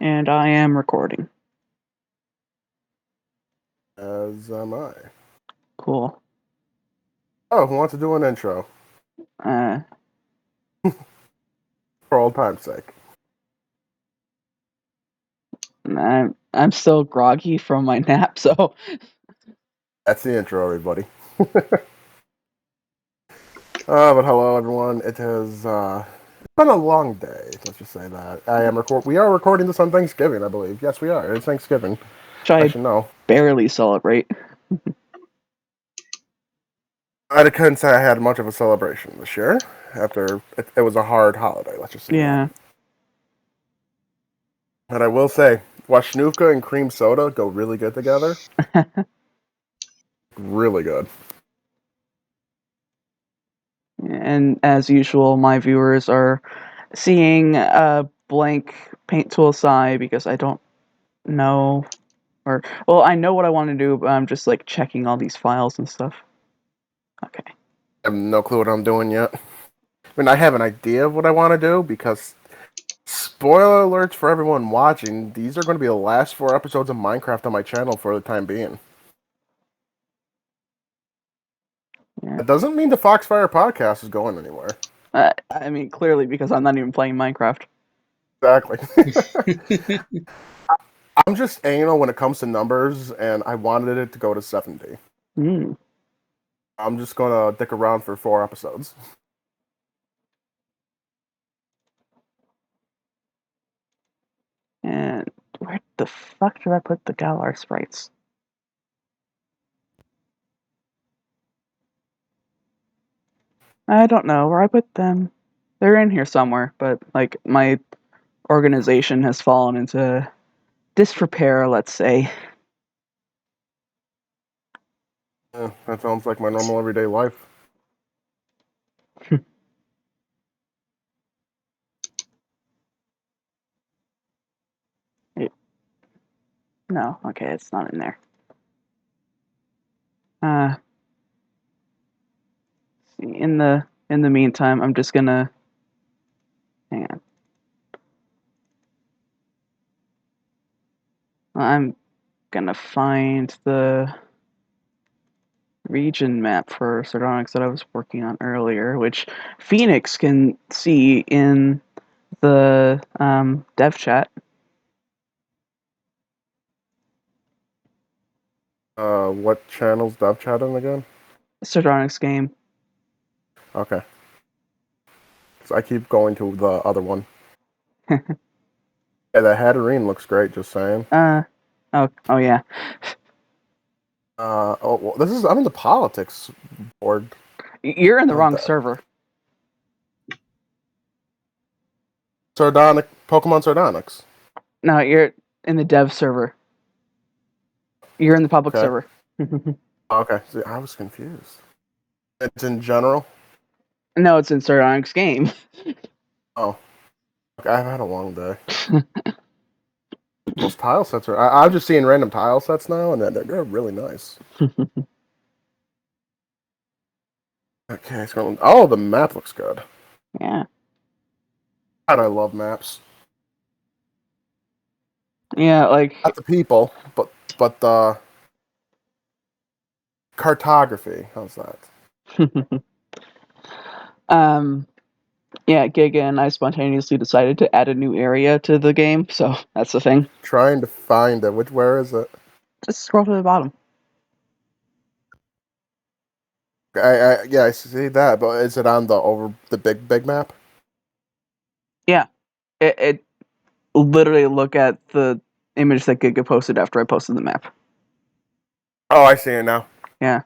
And I am recording. As am I. Cool. Oh, who wants to do an intro? Uh, For old time's sake. I'm still groggy from my nap, so That's the intro, everybody. But hello, everyone. It has been a long day. Let's just say that. We are recording this on Thanksgiving, I believe. Yes, we are. It's Thanksgiving. which I I should know. barely celebrate. I couldn't say I had much of a celebration this year. After it was a hard holiday. Let's just say Yeah. that. But I will say, Washnuka and cream soda go really good together. Really good. And as usual, my viewers are seeing a blank paint tool sigh because I don't know, I know what I want to do, but I'm just like checking all these files and stuff. Okay. I have no clue what I'm doing yet. I mean, I have an idea of what I want to do because, spoiler alerts for everyone watching, these are going to be the last 4 episodes of Minecraft on my channel for the time being. Yeah. That doesn't mean the Foxfire Podcast is going anywhere. I mean, clearly because I'm not even playing Minecraft. Exactly. I'm just anal when it comes to numbers, and I wanted it to go to 70. I'm just going to dick around for 4 episodes. And where the fuck did I put the Galar sprites? I don't know where I put them. They're in here somewhere, but like my organization has fallen into disrepair, let's say. Yeah, that sounds like my normal everyday life. No, okay, it's not in there. See, in the meantime, I'm just gonna hang on. I'm gonna find the region map for Sardonyx that I was working on earlier, which Phoenix can see in the dev chat. What channel's dev chatting again? Sardonyx game. Okay. So I keep going to the other one. Yeah, the Hatterene looks great, just saying. Oh yeah. I'm in the politics board. You're in the wrong server. Pokemon Sardonyx. No, you're in the dev server. You're in the public server. Okay, see, I was confused. It's in general? No, it's in Sardonyx game. Oh. Okay, I've had a long day. Those tile sets are... I'm just seeing random tile sets now, and they're really nice. Okay, oh, the map looks good. Yeah. God, I love maps. Yeah, like... Not the people, but the... cartography. How's that? Yeah, Giga and I spontaneously decided to add a new area to the game, so that's the thing. Trying to find it. Where is it? Just scroll to the bottom. I see that, but is it on the big map? Yeah. It literally look at the image that Giga posted after I posted the map. Oh, I see it now. Yeah.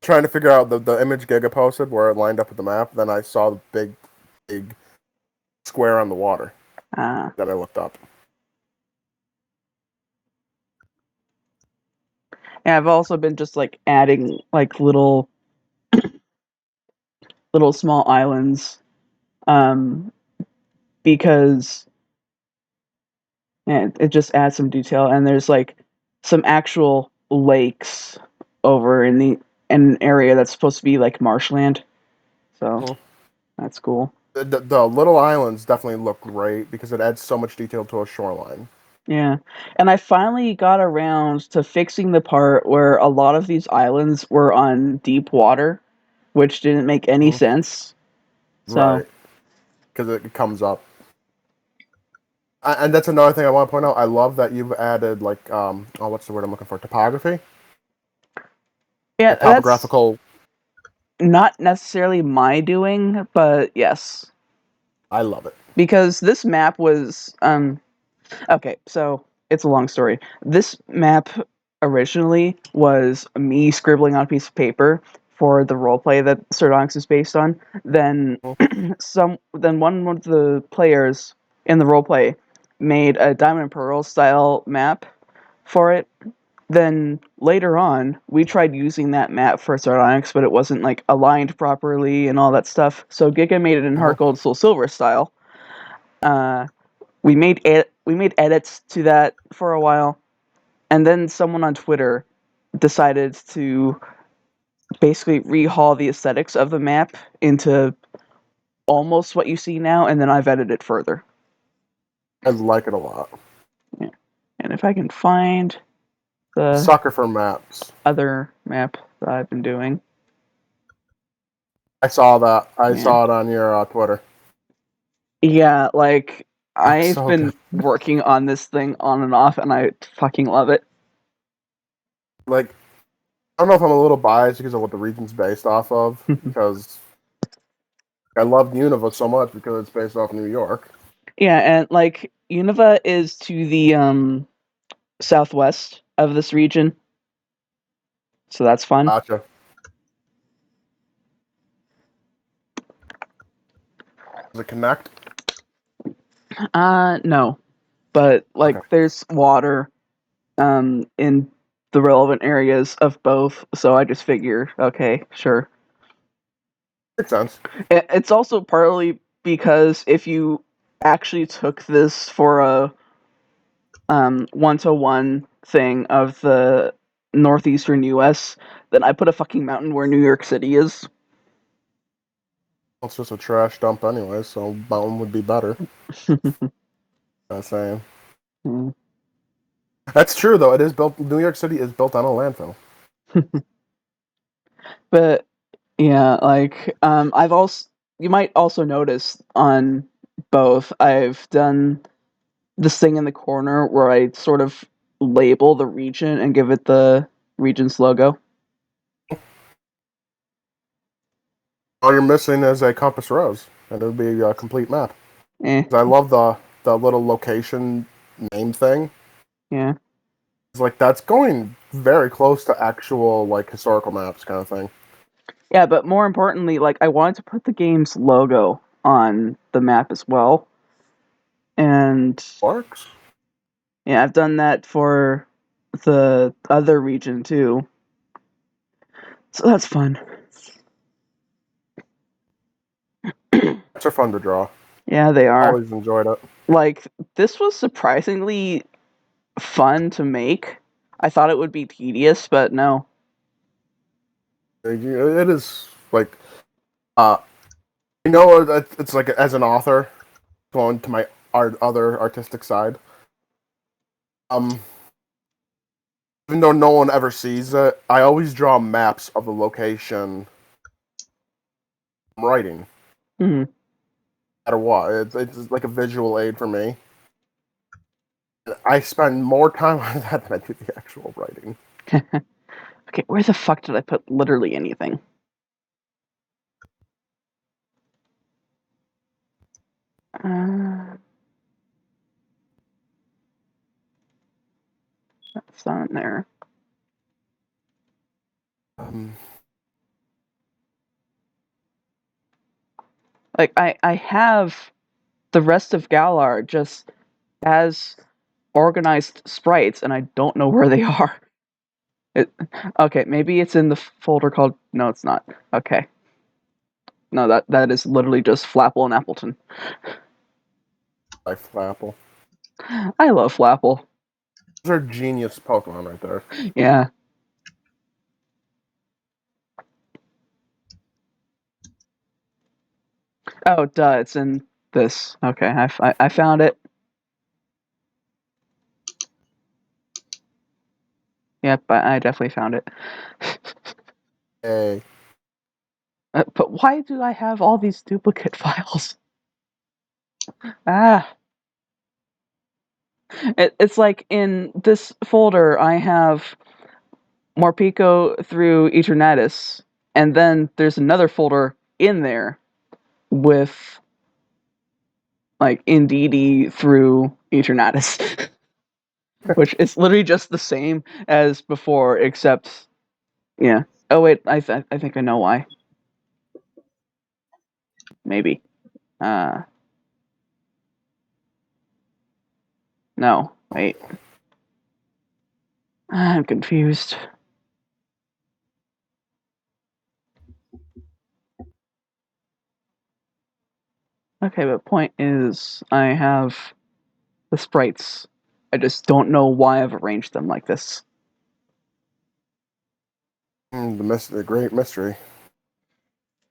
Trying to figure out the image Giga posted where it lined up with the map, then I saw the big square on the water that I looked up. Yeah, I've also been just like adding like little small islands because it just adds some detail, and there's like some actual lakes over in an area that's supposed to be like marshland. So that's cool. The little islands definitely look great because it adds so much detail to a shoreline. Yeah. And I finally got around to fixing the part where a lot of these islands were on deep water, which didn't make any Mhm. sense. So, Right, because it comes up. And that's another thing I want to point out. I love that you've added like oh, what's the word I'm looking for? Topography, yeah, the that's topographical. not necessarily my doing, but yes. I love it. Because this map was okay, so it's a long story. This map originally was me scribbling on a piece of paper for the roleplay that Sardonyx is based on. Then Mhm. then one of the players in the roleplay made a Diamond and Pearl style map for it. Then later on, we tried using that map for Sardonyx, but it wasn't like aligned properly and all that stuff. So Giga made it in Mhm. Heart Gold Soul Silver style. Uh, we made edits to that for a while, and then someone on Twitter decided to basically rehaul the aesthetics of the map into almost what you see now, and then I've edited it further. I like it a lot. Yeah. And if I can find the Sucker for maps. other map that I've been doing, I saw that. I man, saw it on your Twitter. yeah, like It's I've so good. been working on this thing on and off, and I fucking love it. Like I don't know if I'm a little biased because of what the region's based off of. Because I love Unova so much because it's based off New York. Yeah, and like Unova is to the southwest of this region, so that's fun. Gotcha. Does it connect? No, but Okay, like there's water in the relevant areas of both, so I just figure, okay, sure. makes sense. It's also partly because if you actually took this for a one-to-one thing of the northeastern U.S., then I put a fucking mountain where New York City is. It's just a trash dump anyway, so mountain would be better. Not saying. Mm. That's true though. It is built. New York City is built on a landfill. But yeah, like I've also you might also notice on both I've done this thing in the corner where I sort of label the region and give it the region's logo. All you're missing is a compass rose, and it would be a complete map. Eh, I love the little location name thing. yeah. It's like that's going very close to actual like historical maps kind of thing. Yeah, but more importantly, like I wanted to put the game's logo on the map as well. And Works. yeah, I've done that for the other region too. So that's fun. Maps are fun to draw. Yeah, they are. Always enjoyed it. Like this was surprisingly fun to make. I thought it would be tedious, but no. It is like uh you know it's like as an author going to my other artistic side. Um even though no one ever sees it, I always draw maps of the location I'm writing. Hmm. No matter what. It's like a visual aid for me. I spend more time on that than I do the actual writing. Okay, where the fuck did I put literally anything? Uh, that's not in there. Um, Like I have the rest of Galar just as organized sprites, and I don't know where they are. It, okay, maybe it's in the folder called. No, it's not. Okay, no, that is literally just Flapple and Appleton. like Flapple. I love Flapple. Those are genius Pokemon right there. Yeah, Oh, duh, it's in this. Okay, I found it. Yep, I definitely found it. Hey, But why do I have all these duplicate files? Ah, it's like in this folder I have Morpico through Eternatus, and then there's another folder in there with like Indeedee through Eternatus, which is literally just the same as before, except yeah. Oh wait, I think I know why. Maybe. Uh, no, wait. I'm confused. Okay, but point is, I have the sprites. I just don't know why I've arranged them like this. the great mystery.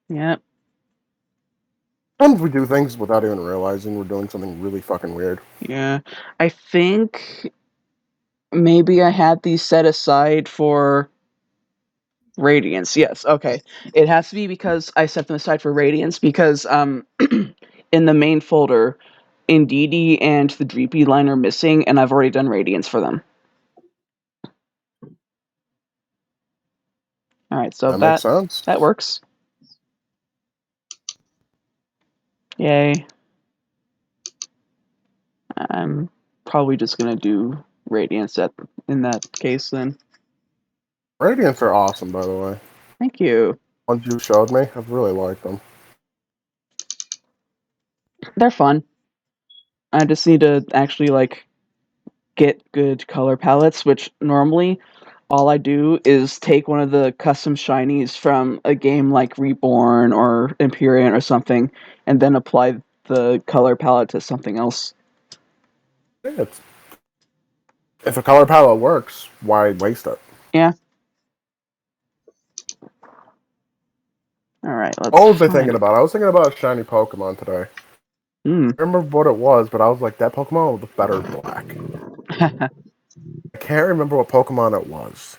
Yeah, Sometimes we do things without even realizing we're doing something really fucking weird. yeah. I think maybe I had these set aside for Radiance. Yes, okay. It has to be because I set them aside for Radiance because in the main folder, Indeedee and the Dreepy line are missing, and I've already done Radiance for them. All right, so That makes sense. that works. Yay. I'm probably just gonna do Radiance in that case then. Radiants are awesome, by the way. Thank you. Ones you showed me, I've really liked them. They're fun. I just need to actually like get good color palettes, which normally all I do is take one of the custom shinies from a game like Reborn or Empyrean or something, and then apply the color palette to something else. Yeah, if a color palette works, why waste it? Yeah. All right. Let's What was I find thinking it. about? I was thinking about a shiny Pokemon today. Hmm. I remember what it was, but I was like, that Pokemon was better black. I can't remember what Pokemon it was.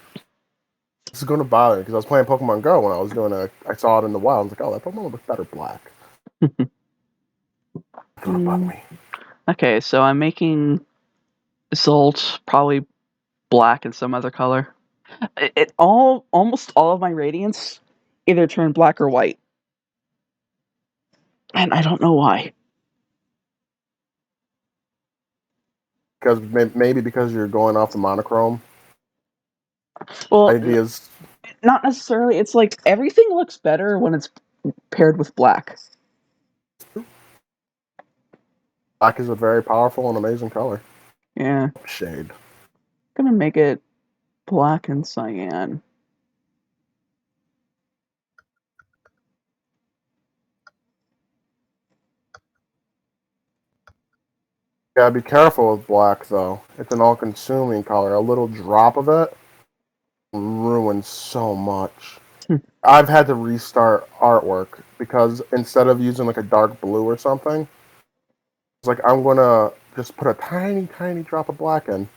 This is going to bother me because I was playing Pokemon Go when I was doing I saw it in the wild. I was like, oh, that Pokemon was better black. It's going to bug me. Okay, so I'm making Zolt probably black and some other color. Almost all of my Radiants either turn black or white, and I don't know why. Because maybe because you're going off the monochrome Well, ideas. not necessarily. It's like everything looks better when it's paired with black. Black is a very powerful and amazing color. Yeah, Shade. gonna make it black and cyan. Gotta be careful with black though. It's an all-consuming color. A little drop of it ruins so much. Hmm. I've had to restart artwork because instead of using like a dark blue or something, it's like I'm gonna just put a tiny, tiny drop of black in,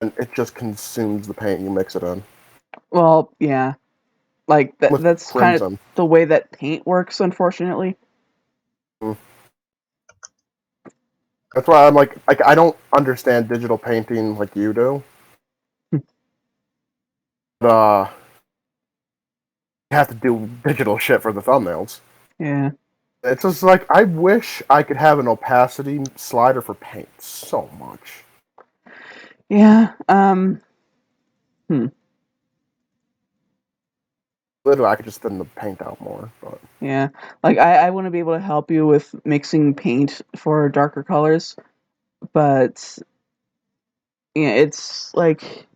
and it just consumes the paint you mix it in. Well, yeah, like With that's kind of crimson. the way that paint works, unfortunately. Mm. That's why I'm like I don't understand digital painting like you do. But, you have to do digital shit for the thumbnails. Yeah, It's just like I wish I could have an opacity slider for paint so much. yeah. Hmm. Literally, I could just thin the paint out more. But Yeah, like I want to be able to help you with mixing paint for darker colors, but yeah, it's like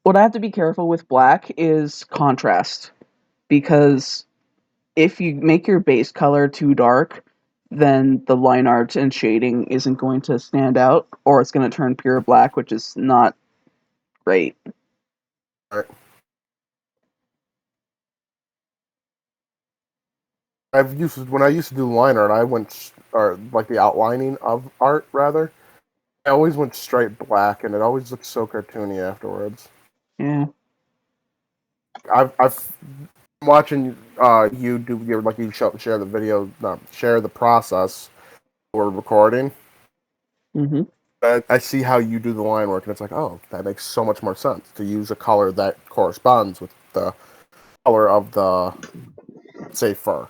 what I have to be careful with black is contrast because if you make your base color too dark, then the line art and shading isn't going to stand out, or it's going to turn pure black, which is not great. right. When I used to do line art, or like the outlining of art rather. I always went straight black, and it always looked so cartoony afterwards. Yeah. I've watching you do share the video, not share the process for recording. Mm-hmm. I see how you do the line work, and it's like, oh, that makes so much more sense to use a color that corresponds with the color of the, say, fur.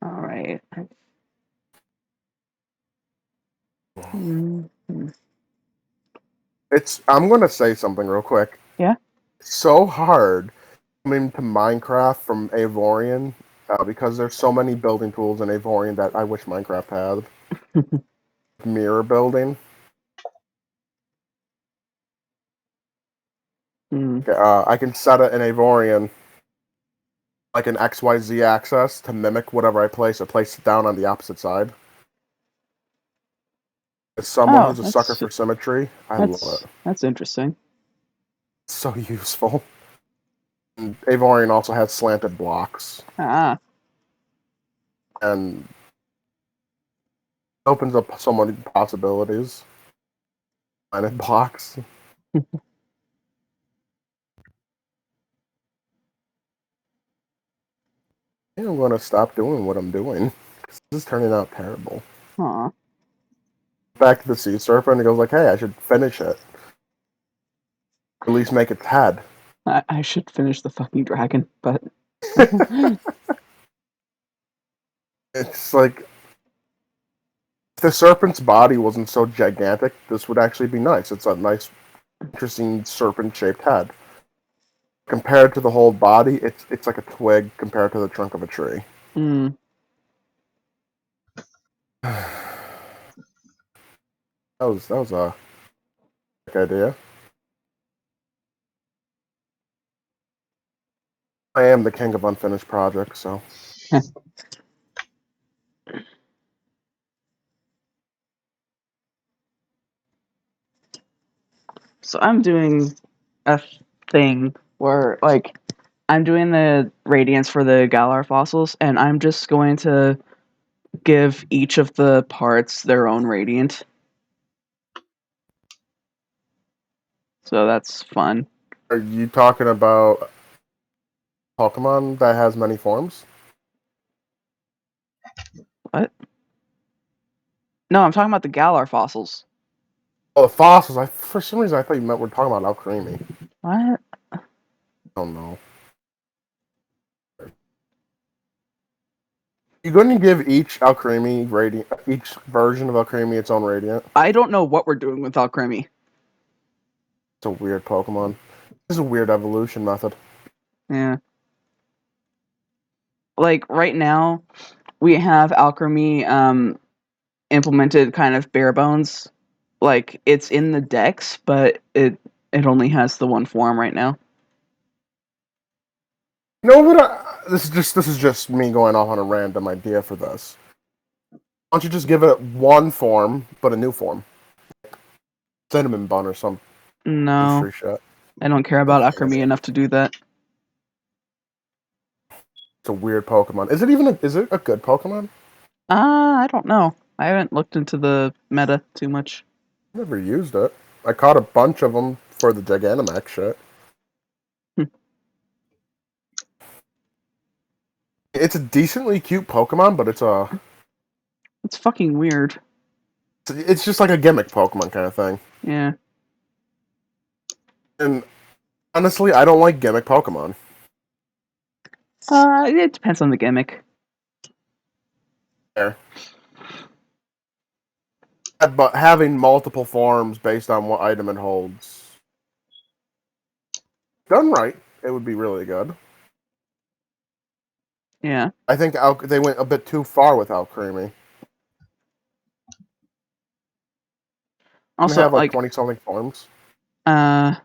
All right. Mm-hmm. I'm gonna say something real quick. Yeah. It's so hard coming to Minecraft from Avorion because there's so many building tools in Avorion that I wish Minecraft had. Mirror building. Mm. I can set it in Avorion like an XYZ axis to mimic whatever I place it down on the opposite side. As someone Oh, who's a sucker for symmetry, I love it. that's interesting. It's so useful. And Avorion also has slanted blocks Ah. and opens up so many possibilities. Slanted blocks. I think I'm going to stop doing what I'm doing. This is turning out terrible. Aw. Back to the sea serpent, and he goes like, "Hey, I should finish it. At least make its head." I should finish the fucking dragon, but It's like if the serpent's body wasn't so gigantic, this would actually be nice. It's a nice, interesting serpent-shaped head. Compared to the whole body, it's like a twig compared to the trunk of a tree. mm. That was a good idea. I am the king of unfinished projects, so So I'm doing a thing where like I'm doing the radiance for the Galar fossils, and I'm just going to give each of the parts their own radiant. So that's fun. are you talking about Pokemon that has many forms? What? No, I'm talking about the Galar fossils. Oh, the fossils. For some reason I thought you meant we're talking about Alcremie. What? I don't know. You're going to give each Alcremie radiant, each version of Alcremie its own radiant. I don't know what we're doing with Alcremie. It's a weird Pokemon. This is a weird evolution method. Yeah. Like right now, we have Alchemy implemented kind of bare bones. Like it's in the dex, but it only has the one form right now. You know what? This is just me going off on a random idea for this. Why don't you just give it one form, but a new form? Cinnamon bun or some No, pastry shit. I don't care about Alchemy enough to do that. It's a weird Pokemon. Is it a good Pokemon? I don't know. I haven't looked into the meta too much. Never used it. I caught a bunch of them for the Gigantamax shit. Hmm. It's a decently cute Pokemon, but It's fucking weird. it's just like a gimmick Pokemon kind of thing. Yeah. And honestly, I don't like gimmick Pokemon. It depends on the gimmick. There. But having multiple forms based on what item it holds, done right, it would be really good. Yeah. I think they went a bit too far with Alcremie. They Also, have like like, 20 something forms. uh,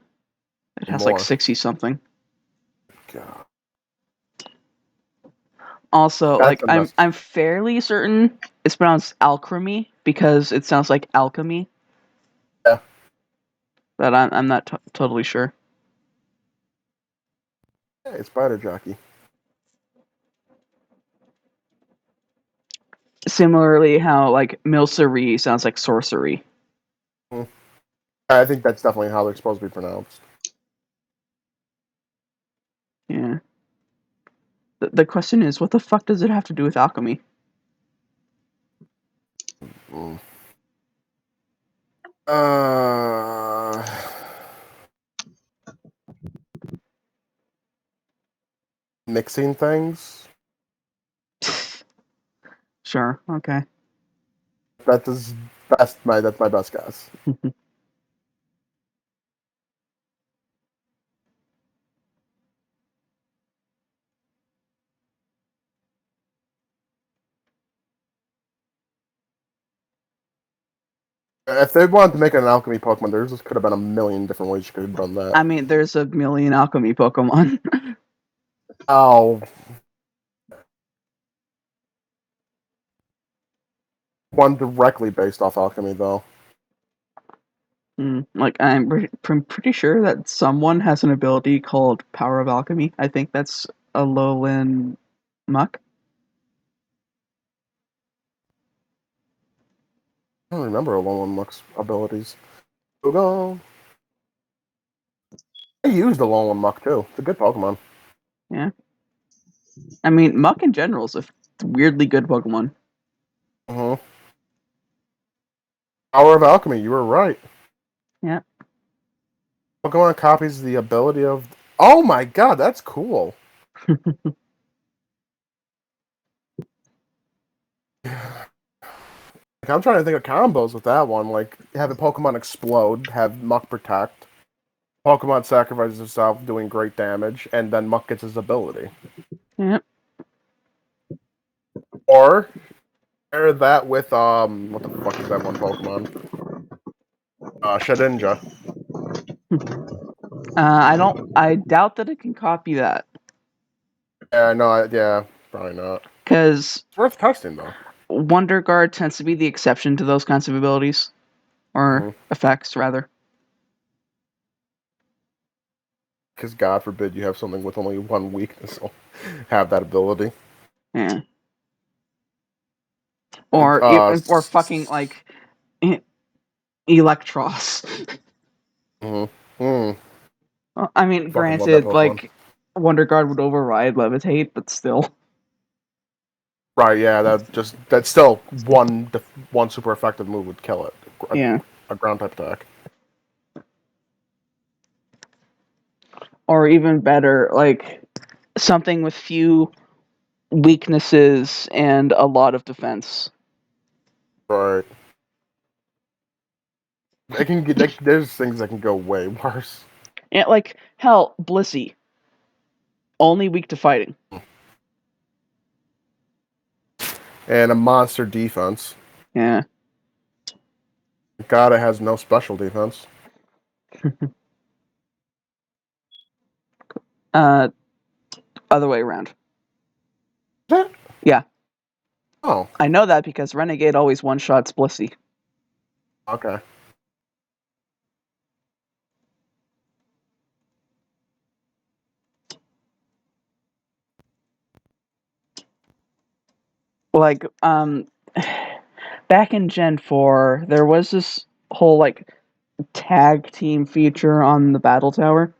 it has like More. 60 something. God. Also, That's like, the I'm best. I'm fairly certain it's pronounced alchemy because it sounds like alchemy, Yeah. but I'm not totally sure. Hey, it's Spider Jockey. Similarly, how like Milcery sounds like sorcery. I think that's definitely how they're supposed to be pronounced. Yeah. The question is, what the fuck does it have to do with alchemy? Mm. Uh, Mixing things. Sure. Okay. That's my best guess. If they wanted to make an alchemy Pokemon, there just could have been a million different ways you could have done that. I mean, there's a million alchemy Pokemon. Oh, one directly based off alchemy though. Like I'm pretty sure that someone has an ability called Power of Alchemy. I think that's a Lowland Muck. I don't remember Alolan abilities. Ugo. I used Alolan Muck too. It's a good Pokemon. Yeah. I mean, Muck in general is a weirdly good Pokemon. Mm-hmm. Power of Alchemy, you were right. Yeah. Pokemon copies the ability of. Oh my god, that's cool. Like, I'm trying to think of combos with that one. Like, have a Pokemon explode, have Muck protect. Pokemon sacrifices itself, doing great damage, and then Muck gets his ability. Yeah. Or pair that with what the fuck is that one Pokemon? Shedinja. I doubt that it can copy that. Yeah, no, yeah, probably not. Because It's worth testing though. Wonder Guard tends to be the exception to those kinds of abilities. Or effects, rather. Because God forbid you have something with only one weakness will have that ability. Yeah. Or fucking, like, Electros. Well, I mean, Fucking love that granted, Pokemon. like, Wonder Guard would override Levitate, but still. Right, yeah, that's still one super effective move would kill it. Yeah. A ground type attack. Or even better, like, something with few weaknesses and a lot of defense. Right. There's things that can go way worse. Yeah, like, hell, Blissey. Only weak to fighting. And a monster defense. Yeah. God, it has no special defense. Other way around. What? Yeah. Oh, I know that because Renegade always one-shots Blissey. okay. Like, back in Gen 4, there was this whole, like, tag team feature on the Battle Tower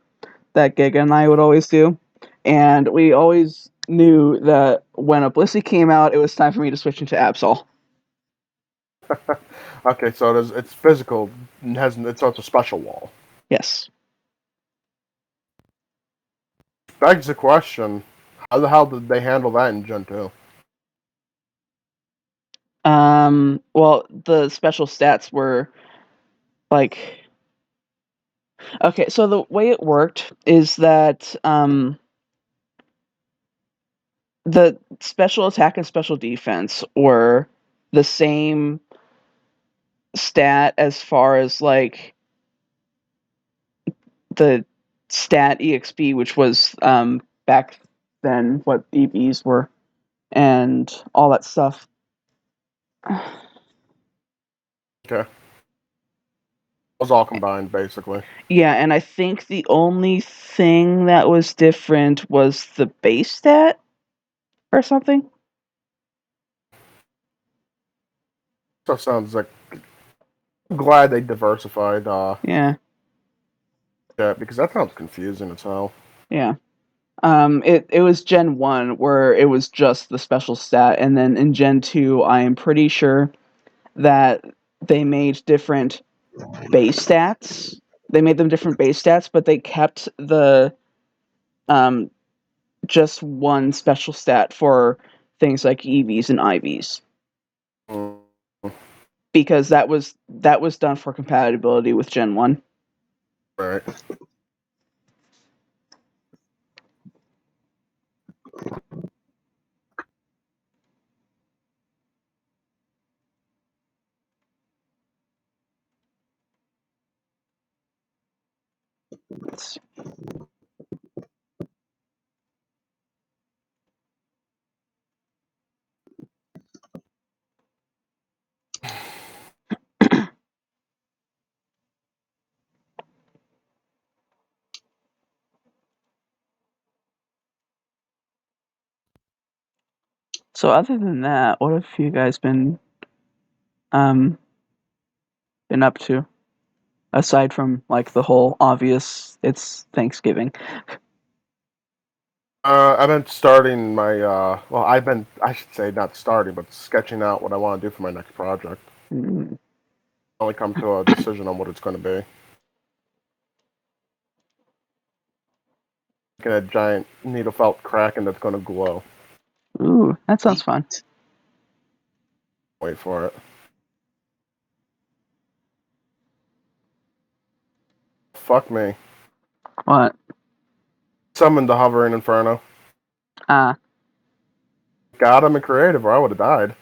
that Giga and I would always do. And we always knew that when a Blissey came out, it was time for me to switch into Absol. Okay, so it's physical. It's also a special wall. Yes. Begs the question: how the hell did they handle that in Gen 2? Well, the special stats were like, okay, so the way it worked is that the special attack and special defense were the same stat as far as like the stat EXP, which was back then what EVs were and all that stuff. Okay, it was all combined basically. Yeah, and I think the only thing that was different was the base stat or something. So sounds like I'm glad they diversified Yeah, that because that sounds confusing as hell. yeah. It was Gen 1 where it was just the special stat, and then in Gen 2, I am pretty sure that they made different base stats. They made them different base stats, but they kept the um just one special stat for things like EVs and IVs Mm, because that was done for compatibility with Gen 1. right. So other than that, what have you guys um been up to aside from like the whole obvious it's Thanksgiving? I've been starting my well, I should say not starting, but sketching out what I want to do for my next project. Mm. Only come to a decision on what it's going to be. Making a giant needle felt kraken that's going to glow. Ooh, that sounds fun. Wait for it. Fuck me. What? Summoned the hovering inferno. Ah. Got him in creative, or I would have died.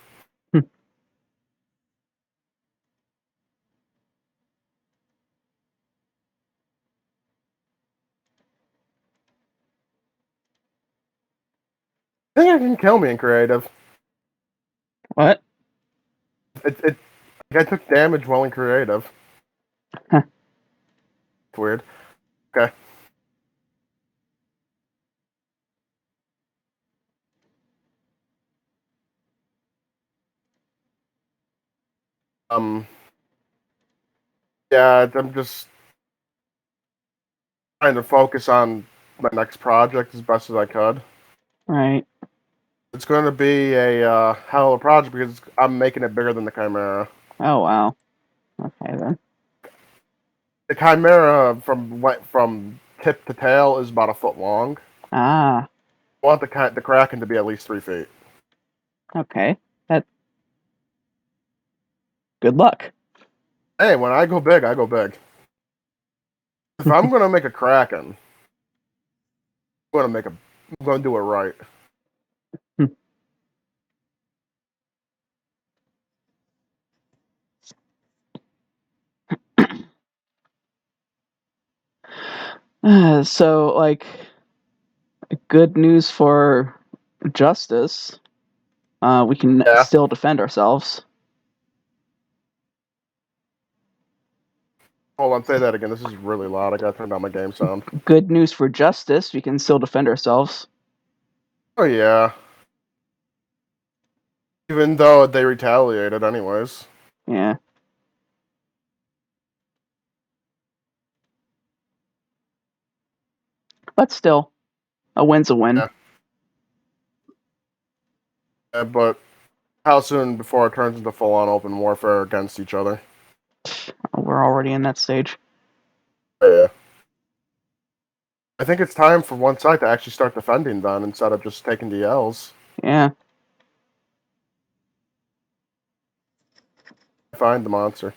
I think it can kill me in creative. What? It I took damage while in creative. Huh. It's weird. Okay. Um. Yeah, I'm just trying to focus on my next project as best as I could. Right. It's going to be a hell of a project because I'm making it bigger than the Chimera. Oh wow. Okay then. The Chimera from tip to tail is about a foot long. Ah. I want the Kraken to be at least 3 feet. Okay. That. Good luck. Hey, when I go big, I go big. If I'm going to make a Kraken, I'm going to do it right. So like good news for justice. We can Yeah. still defend ourselves. Hold on, say that again. This is really loud. I got to turn down my game sound. Good news for justice. We can still defend ourselves. Oh yeah. Even though they retaliated anyways. Yeah. But still, a win's a win. Yeah. But how soon before it turns into full-on open warfare against each other? We're already in that stage. Yeah. I think it's time for one side to actually start defending then instead of just taking the L's. Yeah. Find the monster.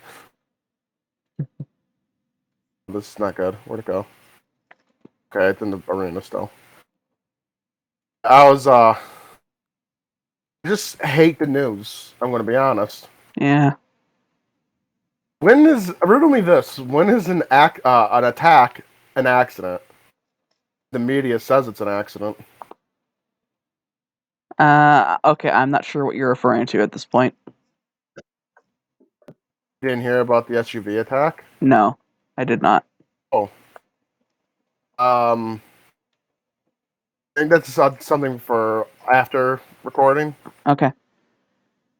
This is not good. Where'd it go? Okay, it's in the arena still. I was just hate the news. I'm gonna be honest. Yeah. When is riddle me this? When is an attack an accident? The media says it's an accident. Okay, I'm not sure what you're referring to at this point. You didn't hear about the SUV attack? No, I did not. Oh, I think that's something for after recording. Okay.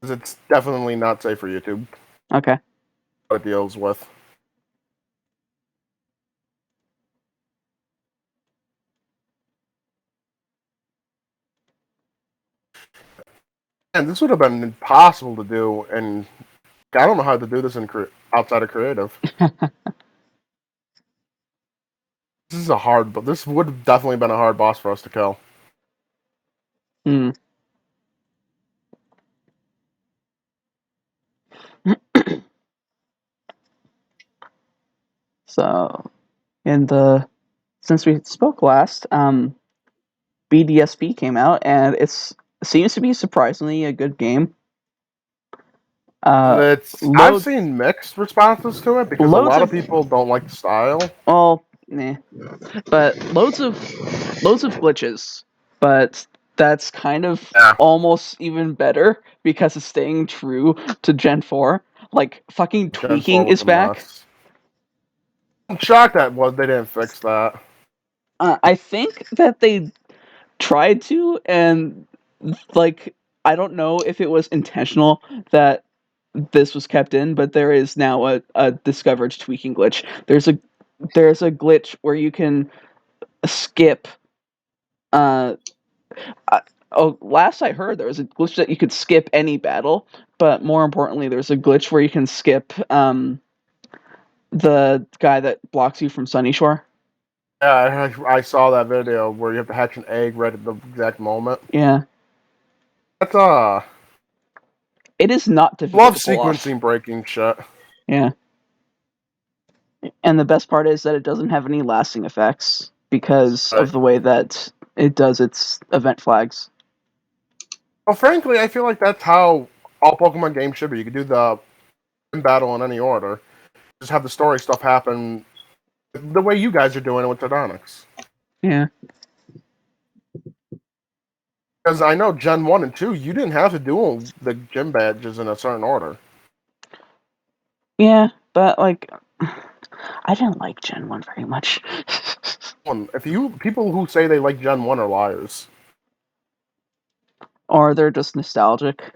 because it's definitely not safe for YouTube. Okay. What it deals with. And this would have been impossible to do, and I don't know how to do this outside of creative. This is a hard, but this would have definitely been a hard boss for us to kill. Hmm. So, since we spoke last, BDSP came out, and it seems to be surprisingly a good game. I've seen mixed responses to it because a lot of people don't like the style. Well, but loads of glitches. But that's kind of almost even better because it's staying true to Gen 4. Like, fucking tweaking is back. I'm shocked that they didn't fix that. I think that they tried to, and like, I don't know if it was intentional that this was kept in, but there is now a discovered tweaking glitch. There's a glitch where you can skip. Last I heard, there was a glitch that you could skip any battle, but more importantly, there's a glitch where you can skip the guy that blocks you from Sunny Shore. Yeah, I saw that video where you have to hatch an egg right at the exact moment. Yeah. That's It is not difficult. Love sequencing breaking shit. Yeah. And the best part is that it doesn't have any lasting effects because of the way that it does its event flags. Well, frankly, I feel like that's how all Pokemon games should be. You could do the battle in any order. Just have the story stuff happen the way you guys are doing it with Tardonyx. Yeah. Because I know Gen 1 and 2, you didn't have to do the gym badges in a certain order. Yeah, but like, I didn't like Gen 1 very much. People who say they like Gen 1 are liars. Or they're just nostalgic.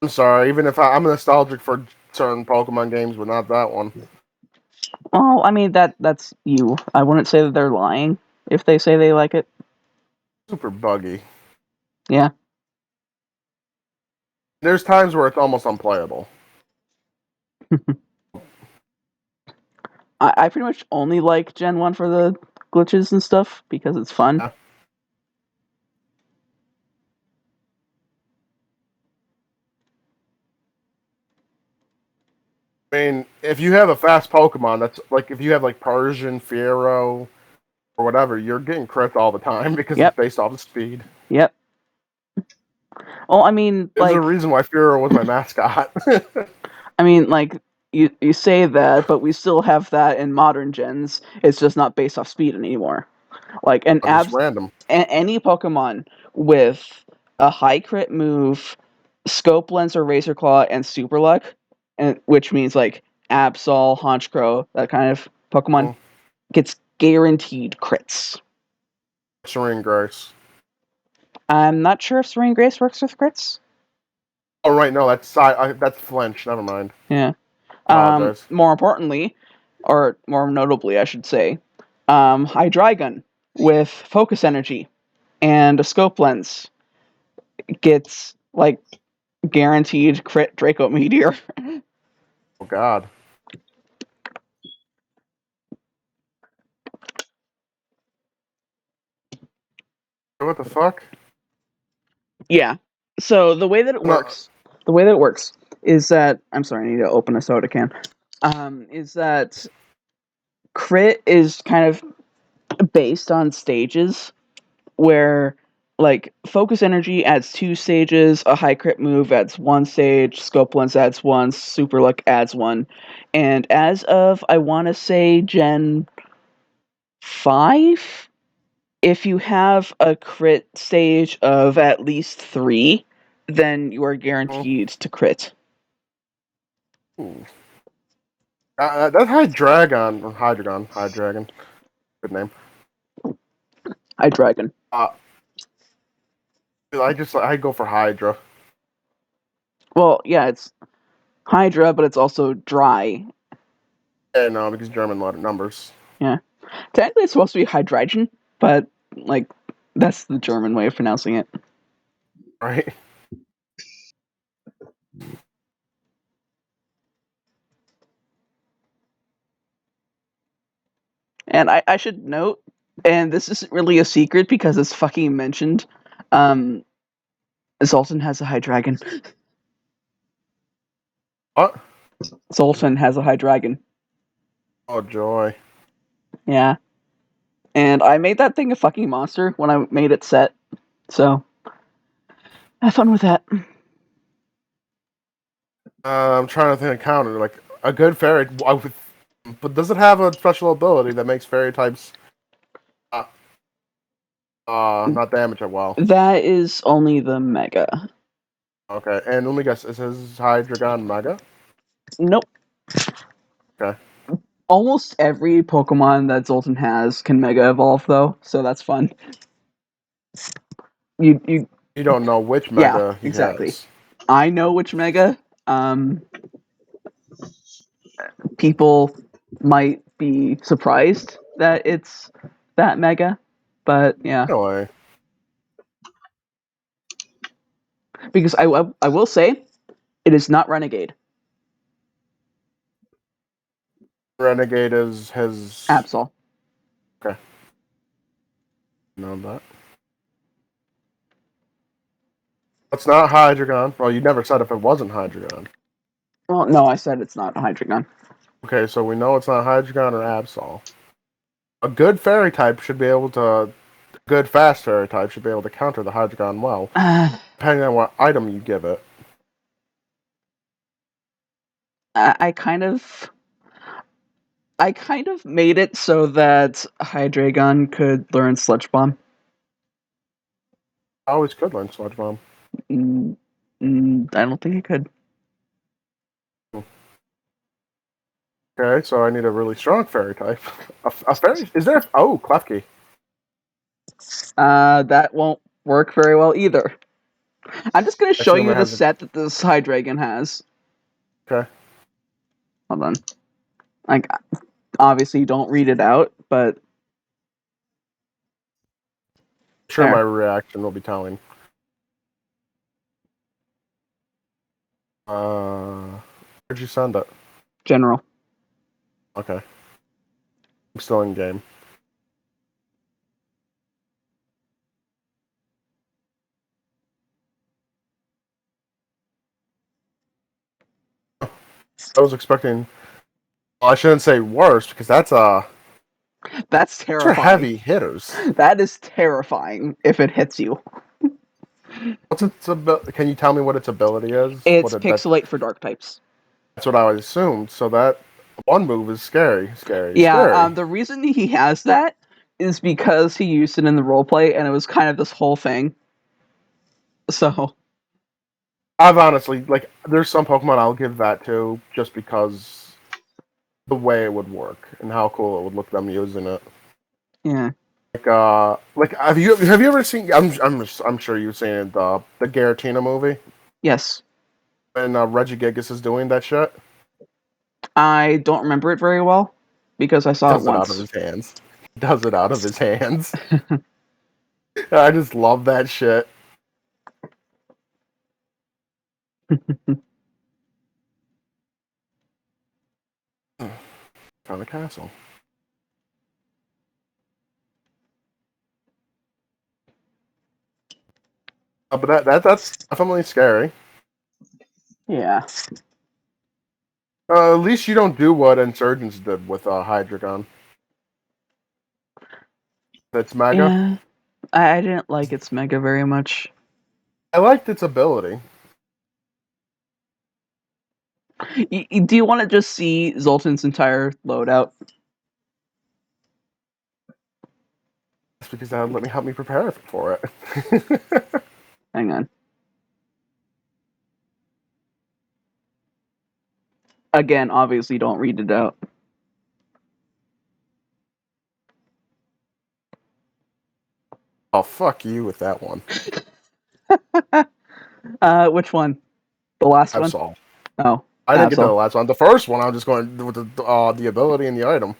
I'm sorry, even if I'm nostalgic for certain Pokemon games, but not that one. Well, I mean, that's you. I wouldn't say that they're lying if they say they like it. Super buggy. Yeah. There's times where it's almost unplayable. I pretty much only like Gen 1 for the glitches and stuff because it's fun. Yeah. I mean, if you have a fast Pokemon, that's like if you have like Persian, Fiero, or whatever, you're getting crits all the time because it's based off of speed. Yep. Well, I mean, there's a reason why Fiero was my mascot. I mean, like, you say that, but we still have that in modern gens. It's just not based off speed anymore. Like, random. Any Pokemon with a high crit move, Scope Lens or Razor Claw, and Super Luck, which means like Absol, Honchkrow, that kind of Pokemon, gets guaranteed crits. Serene Grace. I'm not sure if Serene Grace works with crits. Oh right, no, that's flinch. Never mind. Yeah. More importantly, or more notably, I should say, Hydreigon with Focus Energy and a Scope Lens gets like guaranteed crit Draco Meteor. Oh god. What the fuck? Yeah. So the way that it works, is that I'm sorry, I need to open a soda can. Is that crit is kind of based on stages where like Focus Energy adds 2 stages, a high crit move adds 1 stage, Scope Lens adds 1, Super Luck adds 1. And as of I want to say Gen 5, if you have a crit stage of at least 3, then you are guaranteed to crit. Ooh. That's Hydreigon. Good name. Hydreigon. I go for Hydra. Well, yeah, it's Hydra, but it's also dry. Yeah, no, because German letter numbers. Yeah. Technically, it's supposed to be hydrogen, but, like, that's the German way of pronouncing it. Right? And I should note, and this isn't really a secret because it's fucking mentioned, um, Zoltan has a Hydreigon. What? Zoltan has a Hydreigon. Oh, joy. Yeah. And I made that thing a fucking monster when I made it set, so have fun with that. I'm trying to think of counter. Like, a good fairy... But does it have a special ability that makes fairy types... Uh, not damage it well? That is only the Mega. Okay, and let me guess, is his Hydreigon Mega? Nope. Okay. Almost every Pokemon that Zoltan has can Mega Evolve, though, so that's fun. You You don't know which Yeah, Mega he exactly. has. I know which Mega. People might be surprised that it's that Mega, but yeah. Anyway, Because I will say, it is not Renegade. Renegade is his... Absol. Okay. Know that. It's not Hydreigon. Well, you never said if it wasn't Hydreigon. Well, no, I said it's not Hydreigon. Okay, so we know it's not Hydreigon or Absol. A good fairy type should be able to... A good fast fairy type should be able to counter the Hydreigon well, depending on what item you give it. I kind of made it so that Hydreigon could learn Sludge Bomb. I always could learn Sludge Bomb. I don't think it could. Okay, so I need a really strong fairy type. A fairy? Is there... Oh, Klefki. That won't work very well either. I'm just gonna show Assume you it the has a... set that this Hydreigon has. Okay. Hold on. Like, obviously, don't read it out, but Sure, there. my reaction will be telling. Where'd you send it? General. Okay. I'm still in game. I was expecting... Well, I shouldn't say worse, because That's those are terrifying. heavy hitters. That is terrifying if it hits you. What's its ability? Can you tell me what its ability is? It's Pixelate for dark types. That's what I assumed. So that one move is scary, scary, Yeah, scary. the reason he has that is because he used it in the roleplay, and it was kind of this whole thing. So, I've honestly, like, there's some Pokemon I'll give that to just because the way it would work and how cool it would look them using it. yeah. Like have you ever seen? I'm sure you've seen it, the Garatina movie Yes. when Reggie Gigas is doing that shit. I don't remember it very well because I saw it Does it out of once. his hands. Does it out of his hands. I just love that shit. Found a castle. But that's definitely scary. Yeah. At least you don't do what Insurgents did with Hydreigon. That's Mega. Yeah. I didn't like its Mega very much. I liked its ability. Do you want to just see Zoltan's entire loadout? That's because that would let me help me prepare for it. Hang on. Again, obviously, don't read it out. Oh, fuck you with that one. Which one? The last one? Absol. Oh, I didn't get to the Absol. last one. The first one, I was just going with the ability and the item.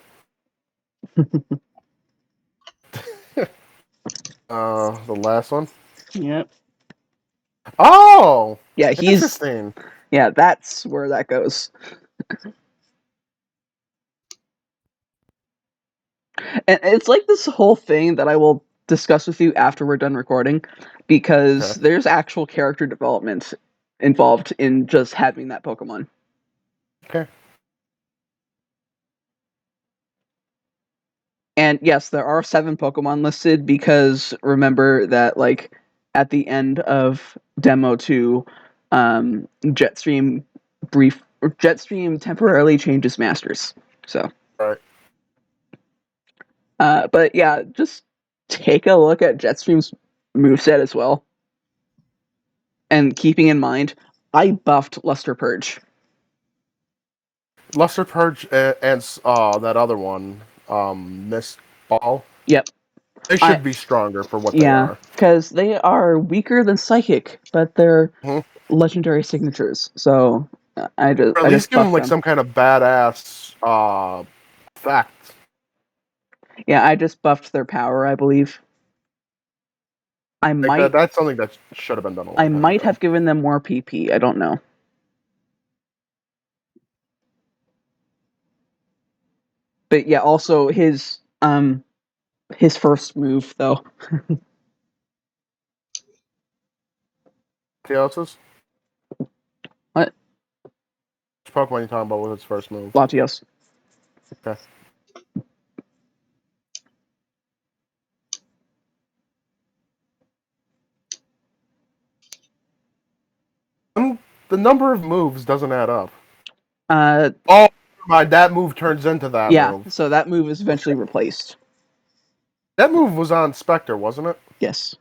The last one. Yep. Oh, Yeah, interesting. Yeah, that's where that goes. And it's like this whole thing that I will discuss with you after we're done recording, because Okay. there's actual character development involved in just having that Pokemon. Okay. And yes, there are 7 Pokemon listed because remember that, like, at the end of Demo 2, Jetstream temporarily changes masters. So, Right. but yeah, just take a look at Jetstream's moveset as well. And keeping in mind, I buffed Luster Purge. Luster Purge and that other one, Mist Ball. Yep. They should be stronger for what they Yeah, are. because they are weaker than Psychic, but they're Mhm. legendary signatures. So I Or at I least just give them buffed like them. some kind of badass effect. Yeah, I just buffed their power, I believe. I Like might that's something that should have been done a I long time might ago. have given them more PP. I don't know. But yeah, also his first move though. Teosis? What? Which Pokemon you talking about with its first move? Latios. Okay. The number of moves doesn't add up. Uh Oh, my! That move turns into that yeah, move. so that move is eventually replaced. That move was on Spectre, wasn't it? Yes.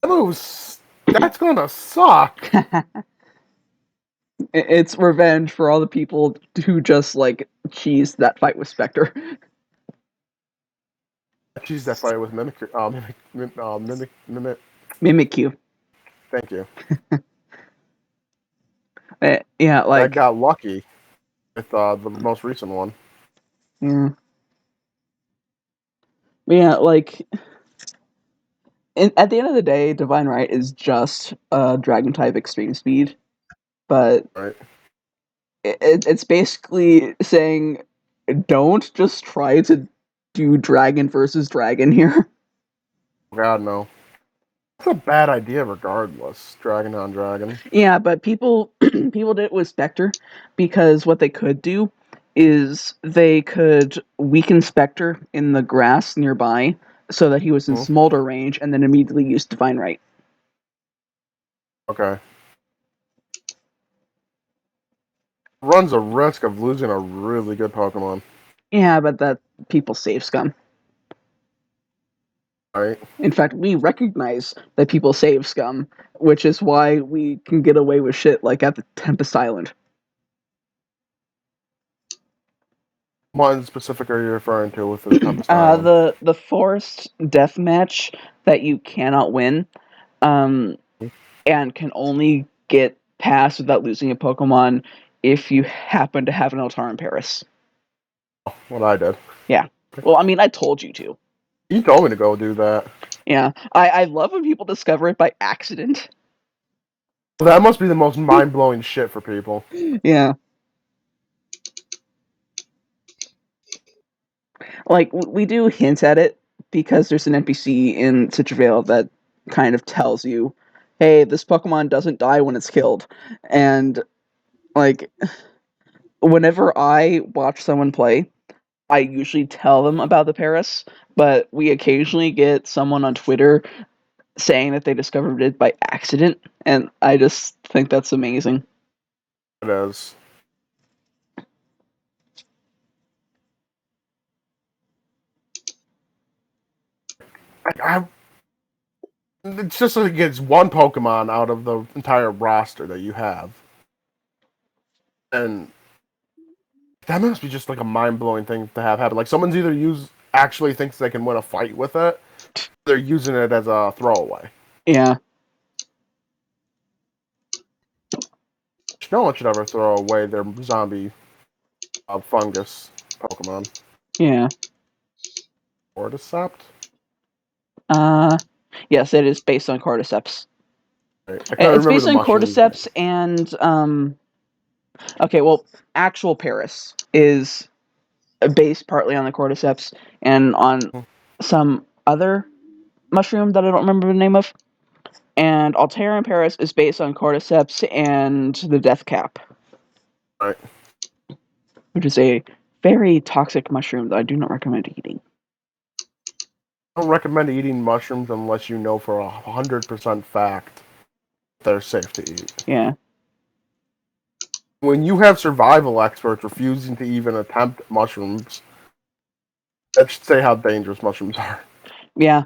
That move's that's gonna suck. It's revenge for all the people who just like cheesed that fight with Spectre. She's that fight with Mimic. Mimikyu. Thank you. Yeah, That like got lucky with the most recent one. yeah. Yeah, like at the end of the day, Divine Right is just Dragon type extreme speed, but Right. it's basically saying don't just try to do Dragon versus Dragon here. God no. It's a bad idea regardless. Dragon on Dragon. Yeah, but people people did it with Spectre because what they could do is they could weaken Spectre in the grass nearby so that he was in Hmm? smolder range and then immediately use Divine Right. Okay. Runs a risk of losing a really good Pokemon. Yeah, but that people save scum. Right? In fact, we recognize that people save scum, which is why we can get away with shit like at the Tempest Island. What in specific are you referring to with the Tempest Island? The forced death match that you cannot win, and can only get past without losing a Pokemon if you happen to have an Altaran Paris. What I did. Yeah. Well, I mean, I told you to. You told me to go do that. Yeah. I love when people discover it by accident. That must be the most mind-blowing shit for people. Yeah. Like, we do hint at it because there's an NPC in Citrevale that kind of tells you, hey, this Pokemon doesn't die when it's killed. And, like, whenever I watch someone play, I usually tell them about the Paris, but we occasionally get someone on Twitter saying that they discovered it by accident, and I just think that's amazing. It is. I it's just like it gets one Pokemon out of the entire roster that you have. And that must be just like a mind-blowing thing to have happen. Like someone's either actually thinks they can win a fight with it, they're using it as a throwaway. Yeah. no one should ever throw away their zombie fungus Pokemon. Yeah. Cordyceps? Yes, it is based on Cordyceps. Right. I couldn't It's remember based the on mushroom's Cordyceps name. and okay, well, actual Paris is based partly on the Cordyceps and on some other mushroom that I don't remember the name of. And Altera in Paris is based on Cordyceps and the Death Cap, Right. which is a very toxic mushroom that I do not recommend eating. I don't recommend eating mushrooms unless you know for 100% fact they're safe to eat. Yeah. When you have survival experts refusing to even attempt mushrooms, that should say how dangerous mushrooms are. Yeah.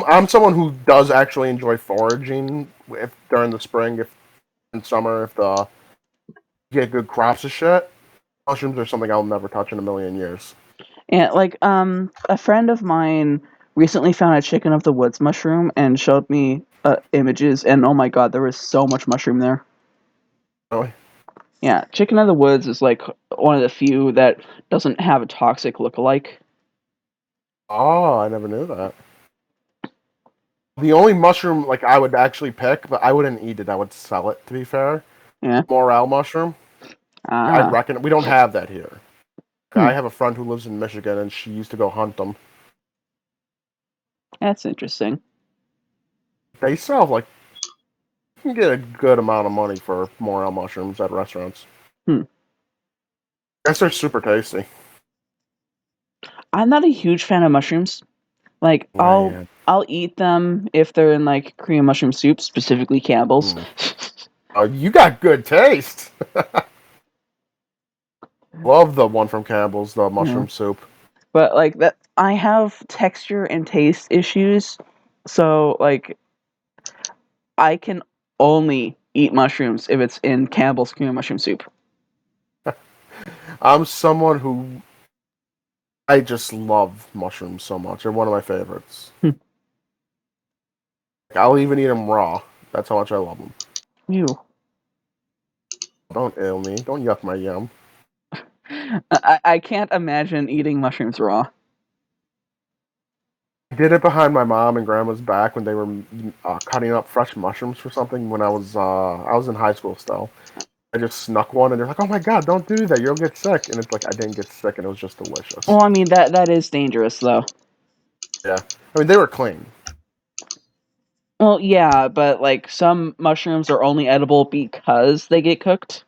I'm someone who does actually enjoy foraging if during the spring, if in summer, if the get good crops of shit. Mushrooms are something I'll never touch in a million years. And like a friend of mine recently found a chicken of the woods mushroom and showed me images, and oh my god, there was so much mushroom there. Really? Yeah, chicken of the woods is like one of the few that doesn't have a toxic lookalike. Oh, I never knew that. The only mushroom like I would actually pick, but I wouldn't eat it. I would sell it. To be fair, Yeah. morel mushroom. I Ah. reckon we don't have that here. Hmm. I have a friend who lives in Michigan, and she used to go hunt them. That's interesting. They sell like you can get a good amount of money for morel mushrooms at restaurants. Hmm. I guess they're super tasty. I'm not a huge fan of mushrooms. Like Man. I'll eat them if they're in like cream mushroom soup, specifically Campbell's. Oh, you got good taste. Love the one from Campbell's, the Yeah. mushroom soup. But like that I have texture and taste issues. So like I can only eat mushrooms if it's in Campbell's cream mushroom soup. I'm someone who I just love mushrooms so much. They're one of my favorites. Hmm. I'll even eat them raw. That's how much I love them. Ew. Don't ill me. Don't yuck my yum. I can't imagine eating mushrooms raw. I did it behind my mom and grandma's back when they were cutting up fresh mushrooms for something when I was in high school still. I just snuck one and they're like, "Oh my god, don't do that! You'll get sick." And it's like I didn't get sick and it was just delicious. Well, I mean that is dangerous though. Yeah, I mean they were clean. Well, yeah, but like some mushrooms are only edible because they get cooked.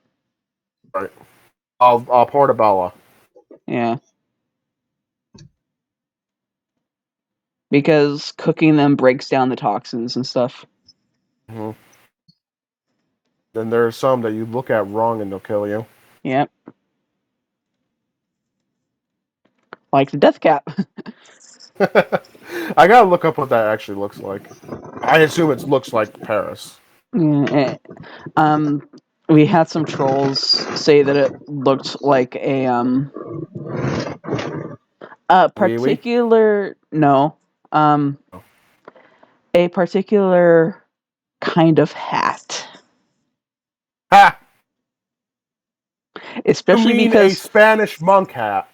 Right. Portobello. Yeah. Because cooking them breaks down the toxins and stuff. Mm-hmm. Then there are some that you look at wrong and they'll kill you. Yep. Like the death cap. I gotta look up what that actually looks like. I assume it looks like Paris. Yeah, we had some trolls say that it looked like a Wee wee. particular no, um, Oh. a particular kind of hat. Ha! You Especially mean a because Spanish monk hat?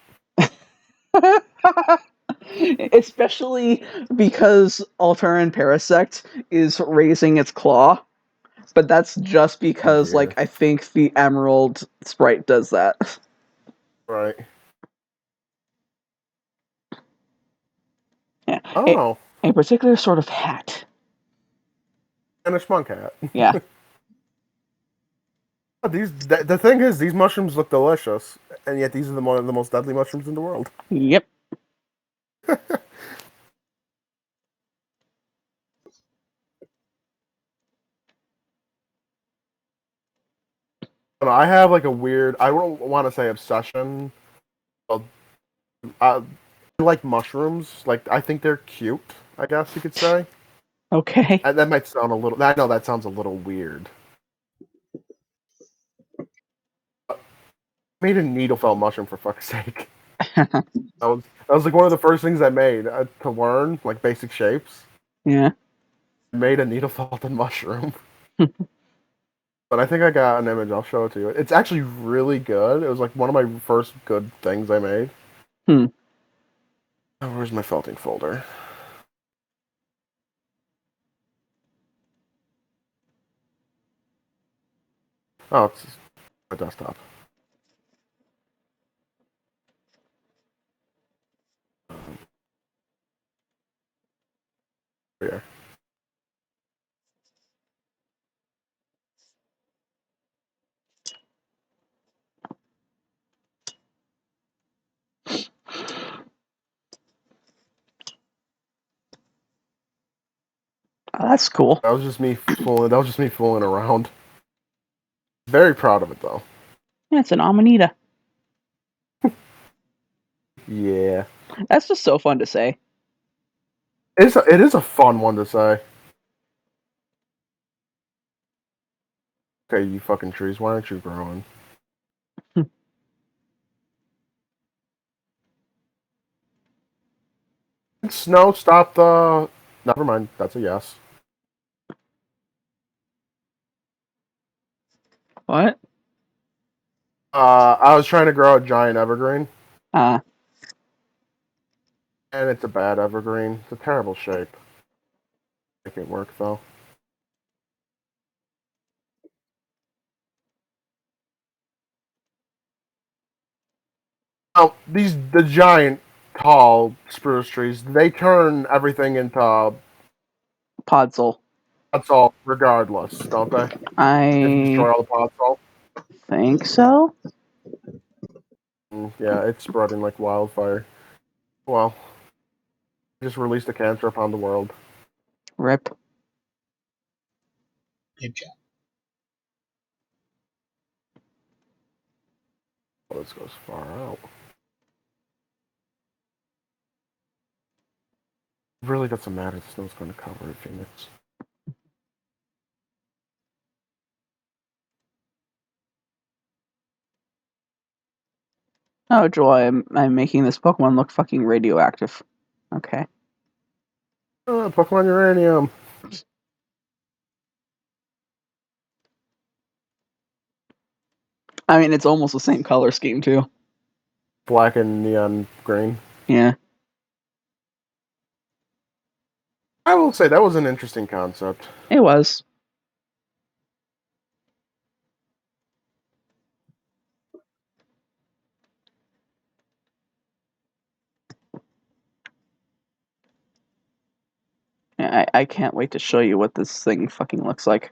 especially because Alteran Parasect is raising its claw, but that's just Oh because like dear. I think the Emerald sprite does that. Right. Yeah. Oh, A particular sort of hat. Spanish monk hat. Yeah. The thing is, these mushrooms look delicious, and yet these are one of the most deadly mushrooms in the world. Yep. And I have like a weird. I don't want to say obsession. But I like mushrooms. Like I think they're cute. I guess you could say. Okay. And that might sound a little. I know that sounds a little weird. I made a needlefell mushroom for fuck's sake. That was like one of the first things I made to learn like basic shapes. Yeah. I made a needle vaulted mushroom. But I think I got an image. I'll show it to you. It's actually really good. It was like one of my first good things I made. Hmm. Oh, where's my felting folder? Oh, it's my desktop. Yeah. That's cool. That was just me fooling. That was just me fooling around. Very proud of it though. Yeah, it's an amanita. Yeah. That's just so fun to say. It is a fun one to say. Okay, you fucking trees, why aren't you growing? Snow, stop the. Never mind. That's a yes. What? I was trying to grow a giant evergreen, Uh, and it's a bad evergreen. It's a terrible shape. Make it work though. Oh, the giant tall spruce trees, they turn everything into Podzol. that's all regardless, don't they? If you I destroy all the podzol. think so. Yeah, it's spreading like wildfire. Well, just released a cancer upon the world. Rip. Oh, this goes far out. It really doesn't matter. The snow's going to cover it, Phoenix. Oh joy, I'm making this Pokemon look fucking radioactive. Okay. Oh, Pokemon Uranium. I mean, it's almost the same color scheme too. Black and neon green. Yeah. I will say that was an interesting concept. It was. Yeah, I can't wait to show you what this thing fucking looks like.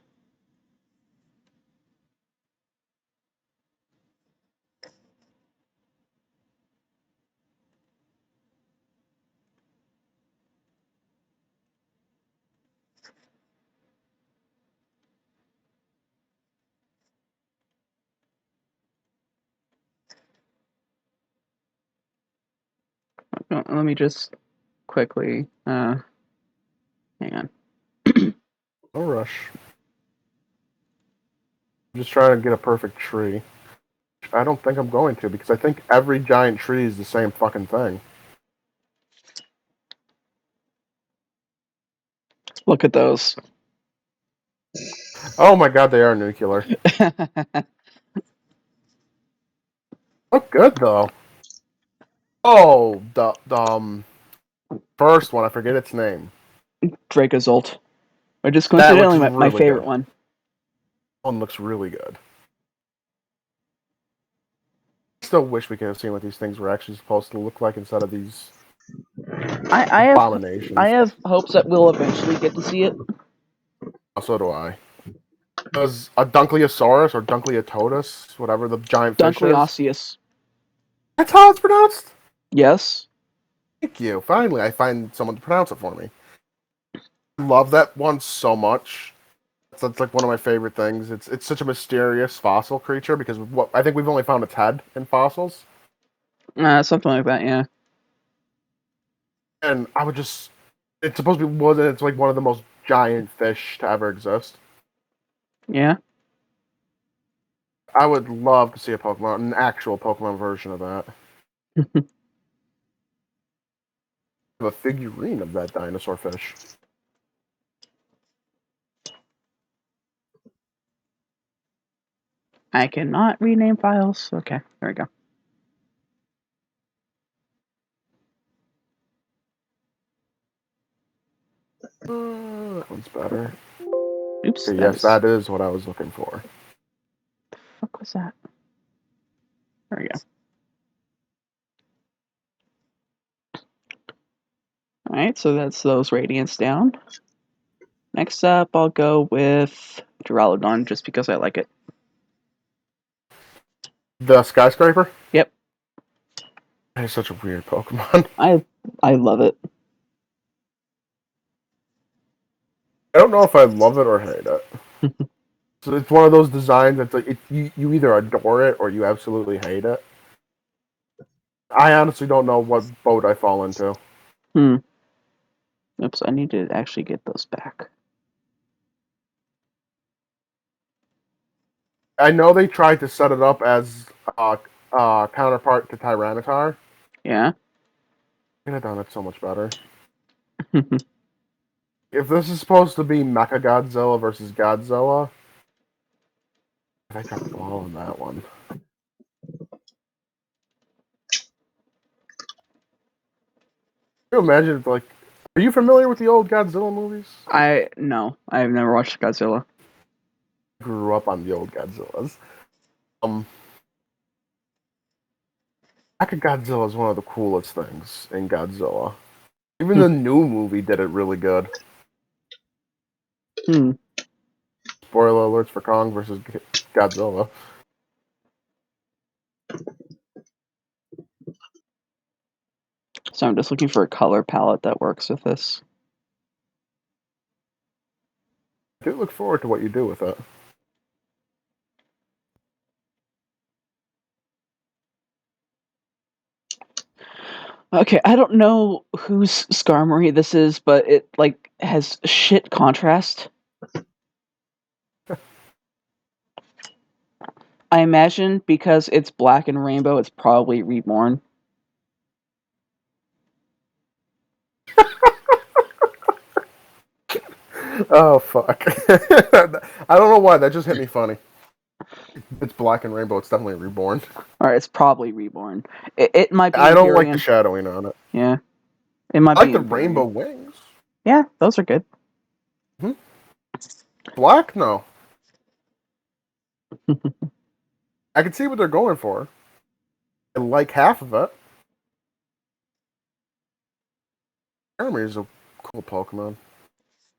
Let me just quickly hang on. No rush. I'm just trying to get a perfect tree. I don't think I'm going to because I think every giant tree is the same fucking thing. Look at those. Oh my god, they are nuclear. Look good though. Oh, the first one, I forget its name. Dracozolt. Which is That looks coincidentally my really favorite good. one. One looks really good. Still wish we could have seen what these things were actually supposed to look like instead of these I abominations. have hopes that we'll eventually get to see it. So do I. Does a Dunkleosaurus or Dunkleototus, whatever the giant fish is, Dunkleosteus. that's how it's pronounced? Yes. Thank you. Finally, I find someone to pronounce it for me. I love that one so much. That's like one of my favorite things. It's such a mysterious fossil creature because what I think we've only found its head in fossils, Something like that. Yeah. and I would just. It's supposed to be one. It's like one of the most giant fish to ever exist. Yeah. I would love to see a Pokemon, an actual Pokemon version of that. Have a figurine of that dinosaur fish. I cannot rename files. Okay, there we go. That one's better. Oops. Okay, yes, that is what I was looking for. The fuck was that? There we go. Alright, so that's those radiants down. Next up, I'll go with Duraludon just because I like it. The skyscraper? Yep. It's such a weird Pokemon. I love it. I don't know if I love it or hate it. So it's one of those designs that's like you either adore it or you absolutely hate it. I honestly don't know what boat I fall into. Oops, I need to actually get those back. I know they tried to set it up as a counterpart to Tyranitar. Yeah. Could have done it so much better. If this is supposed to be Mecha Godzilla versus Godzilla, I got the ball on that one. Can you imagine, like, are you familiar with the old Godzilla movies? No, I've never watched Godzilla. I grew up on the old Godzillas. Mechagodzilla is one of the coolest things in Godzilla. Even the new movie did it really good. Spoiler alerts for Kong versus Godzilla. So I'm just looking for a color palette that works with this. I do look forward to what you do with it. Okay, I don't know whose Skarmory this is, but it like has shit contrast. I imagine because it's black and rainbow, it's probably reborn. Oh, fuck. I don't know why, that just hit me funny. It's black and rainbow, it's definitely reborn. Or it's probably reborn. It might be I don't Empyrean. like the shadowing on it. Yeah. It might I like be the Empyrean. rainbow wings. Yeah, those are good. Black? No. I can see what they're going for. I like half of it. Skarmory is a cool Pokemon.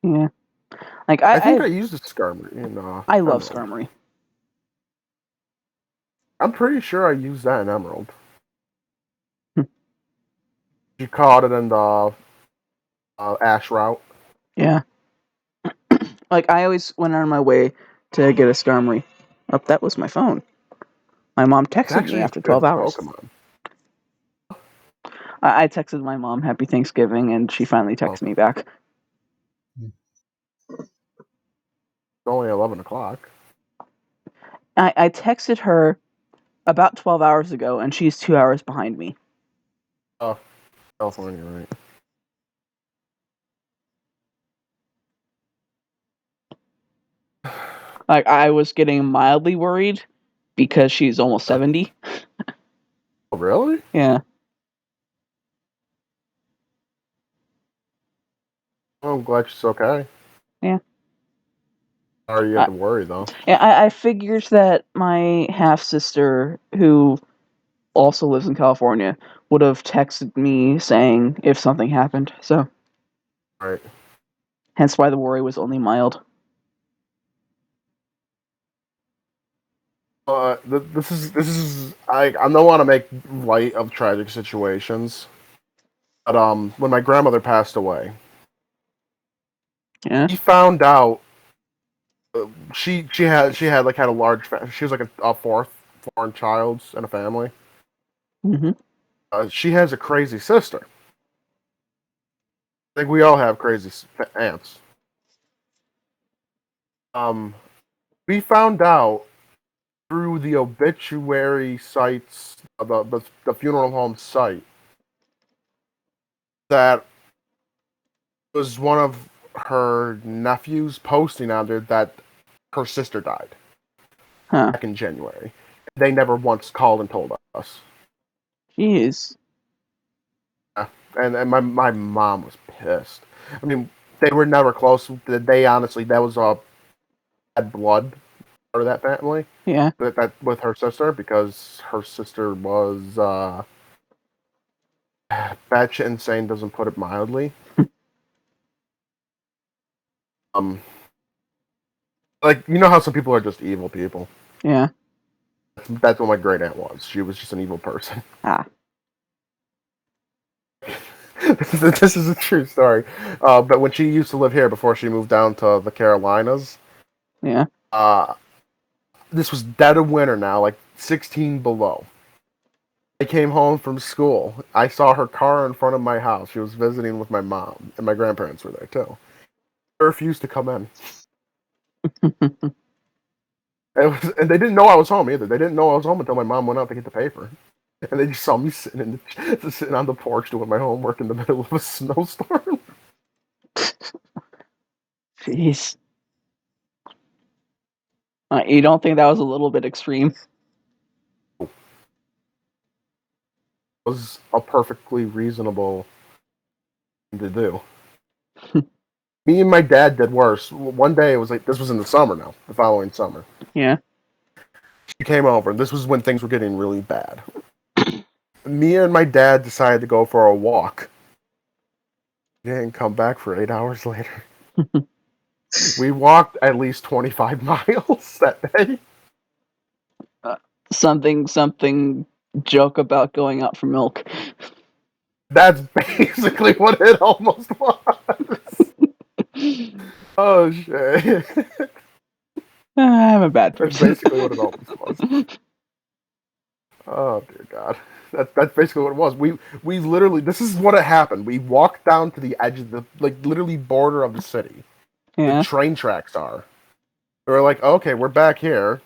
Yeah. Like I think I used a Skarmory in I love Emerald. Skarmory. I'm pretty sure I used that in Emerald. You caught it in the Ash route. Yeah. Like I always went out of my way to get a Skarmory. Oh, that was my phone. My mom It's texted me actually a after good 12 hours. Pokemon. I texted my mom Happy Thanksgiving, and she finally texted me back. It's only 11 o'clock. I texted her about 12 hours ago, and she's 2 hours behind me. Oh, California, right. Like I was getting mildly worried because she's almost 70. Oh, really? Yeah. Oh, I'm glad she's okay. Yeah. Sorry you had to worry, though. Yeah, I figured that my half sister, who also lives in California, would have texted me saying if something happened. So, Right. hence why the worry was only mild. This is I don't want to make light of tragic situations, but when my grandmother passed away, Yeah. he found out she had like had a large she was like a fourth foreign child in a family. Mm-hmm. She has a crazy sister. I think we all have crazy aunts. Um, we found out through the obituary sites, the funeral home site, that was one of her nephews posting on there that her sister died. Huh. back in January. They never once called and told us. Jeez. And my mom was pissed. I mean, they were never close. They honestly, that was all bad blood part of that family. Yeah. But that with her sister, because her sister was batshit insane. Doesn't put it mildly. Like, you know how some people are just evil people. Yeah. That's what my great aunt was. She was just an evil person. Ah. This is a true story. But when she used to live here before she moved down to the Carolinas, Yeah. this was dead of winter now, like 16 below. I came home from school. I saw her car in front of my house. She was visiting with my mom, and my grandparents were there too. I refused to come in. And they didn't know I was home either. They didn't know I was home until my mom went out to get the paper. And they just saw me sitting on the porch doing my homework in the middle of a snowstorm. Jeez. You don't think that was a little bit extreme? It was a perfectly reasonable thing to do. Me and my dad did worse. One day, it was like, this was in the summer now, the following summer. Yeah. She came over, and this was when things were getting really bad. Me and my dad decided to go for a walk. We didn't come back for 8 hours later. We walked at least 25 miles that day. Something joke about going out for milk. That's basically what it almost was. Oh, shit. I'm a bad That's person. basically what it almost was. Oh, dear God. That's basically what it was. We literally, this is what it happened. We walked down to the edge of the, like, literally border of the city. Yeah. The train tracks are. We were like, okay, we're back here.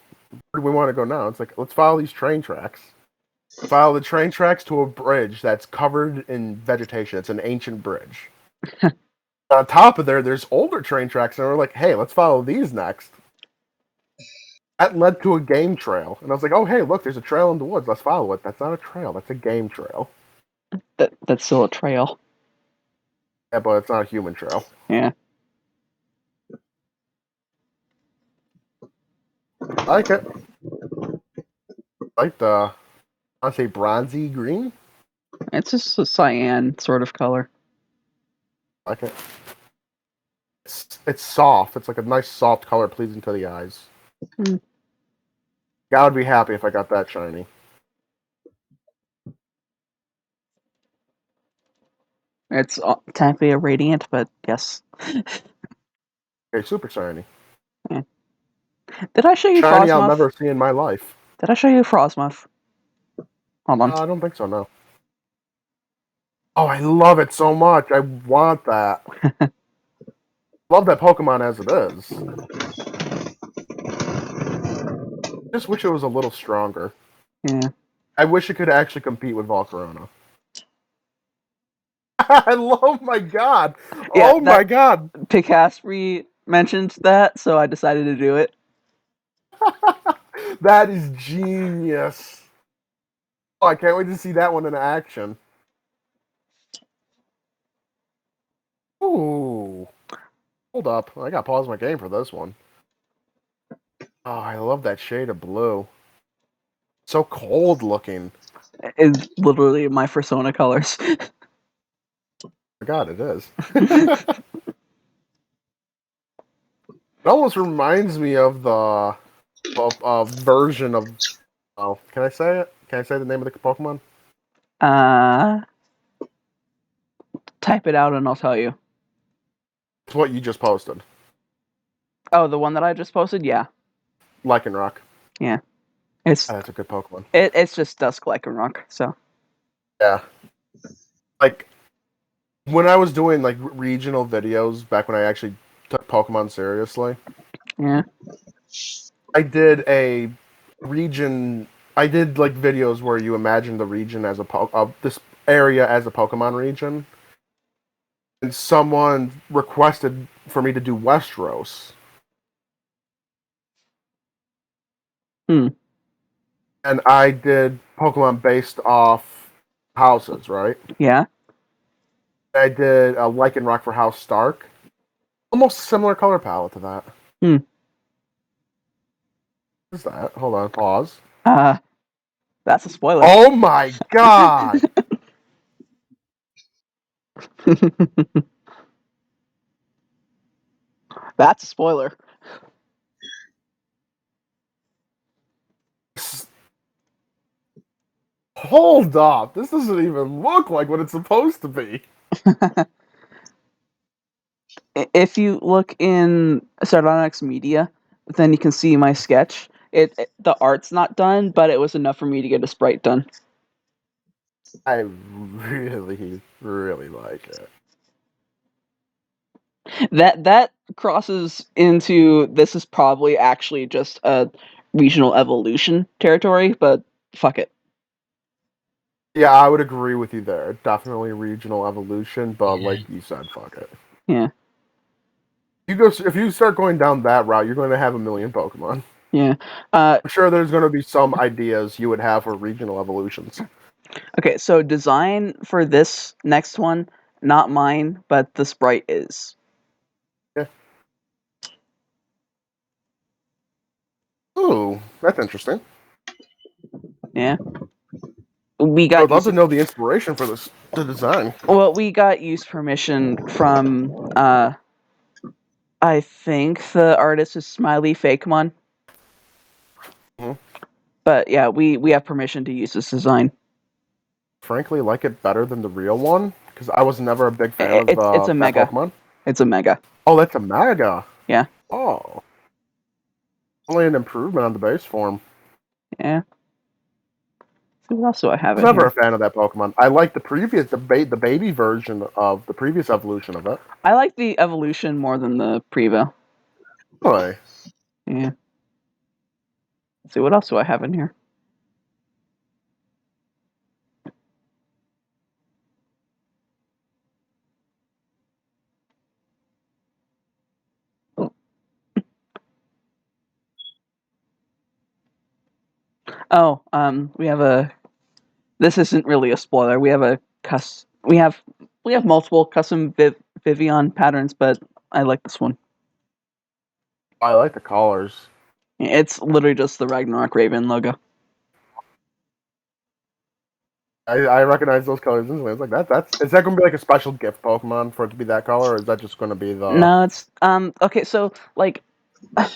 Where do we want to go now? It's like, let's follow these train tracks. Follow the train tracks to a bridge that's covered in vegetation. It's an ancient bridge. On top of there's older train tracks, and we're like, hey, let's follow these next. That led to a game trail. And I was like, oh, hey, look, there's a trail in the woods. Let's follow it. That's not a trail. That's a game trail. That's still a trail. Yeah, but it's not a human trail. Yeah. I like it. I like the, I want to say bronzy green. It's just a cyan sort of color. I like it. It's soft. It's like a nice soft color, pleasing to the eyes. Mm. I would be happy if I got that shiny. It's technically a radiant, but yes. Okay, super shiny. Yeah. Did I show you Shiny I'll Frostmoth? never see in my life. Did I show you Frostmoth? Hold on. I don't think so, no. Oh, I love it so much. I want that. Love that Pokemon as it is. Just wish it was a little stronger. Yeah. I wish it could actually compete with Volcarona. I love my god. Yeah, Oh my god. Picaspri mentioned that, so I decided to do it. That is genius. Oh, I can't wait to see that one in action. Ooh. Hold up. I gotta pause my game for this one. Oh, I love that shade of blue. So cold looking. It's literally my persona colors. Oh god, it is. It almost reminds me of the version of. Oh, can I say it? Can I say the name of the Pokemon? Type it out and I'll tell you. It's what you just posted. Oh, the one that I just posted? Yeah. Lycanroc. Yeah. It's That's a good Pokemon. it's just Dusk Lycanroc, so. Yeah. Like, when I was doing, like, regional videos, back when I actually took Pokemon seriously, Yeah. I did a region. I did, like, videos where you imagine the region as this area as a Pokemon region. And someone requested for me to do Westeros. Hmm. And I did Pokemon based off houses, right? Yeah. I did a Lycanroc for House Stark. Almost similar color palette to that. Hmm. What's that? Hold on, pause. That's a spoiler. Oh my god! That's a spoiler. Hold up! This doesn't even look like what it's supposed to be. If you look in Sardonyx Media, then you can see my sketch. The art's not done, but it was enough for me to get a sprite done. I really, really like it. That crosses into this is probably actually just a regional evolution territory, but fuck it. Yeah, I would agree with you there. Definitely regional evolution, but like you said, fuck it. Yeah, If you start going down that route, you're going to have a million Pokemon. yeah. I'm sure there's going to be some ideas you would have for regional evolutions. Okay, so design for this next one, not mine, but the sprite is. Yeah. Ooh, that's interesting. Yeah. We I got would love use to know the inspiration for the design. well, we got use permission from I think the artist is Smiley Fakemon. Mhm. But yeah, we have permission to use this design. Frankly, like it better than the real one because I was never a big fan of It's a that mega. Pokemon. It's a mega. Oh, that's a Mega. Yeah. Oh, only an improvement on the base form. Yeah. So what else do I I have was in never here? a fan of that Pokemon. I like the previous, the baby version of the previous evolution of it. I like the evolution more than the Prevo. Boy, Yeah. Let's see, what else do I have in here? Oh, we have a. This isn't really a spoiler. We have a we have multiple custom Vivian patterns, but I like this one. I like the colors. It's literally just the Ragnarok Raven logo. I recognize those colors instantly. It's like that's is that going to be like a special gift Pokemon for it to be that color, or is that just going to be the? No, it's okay. So like, let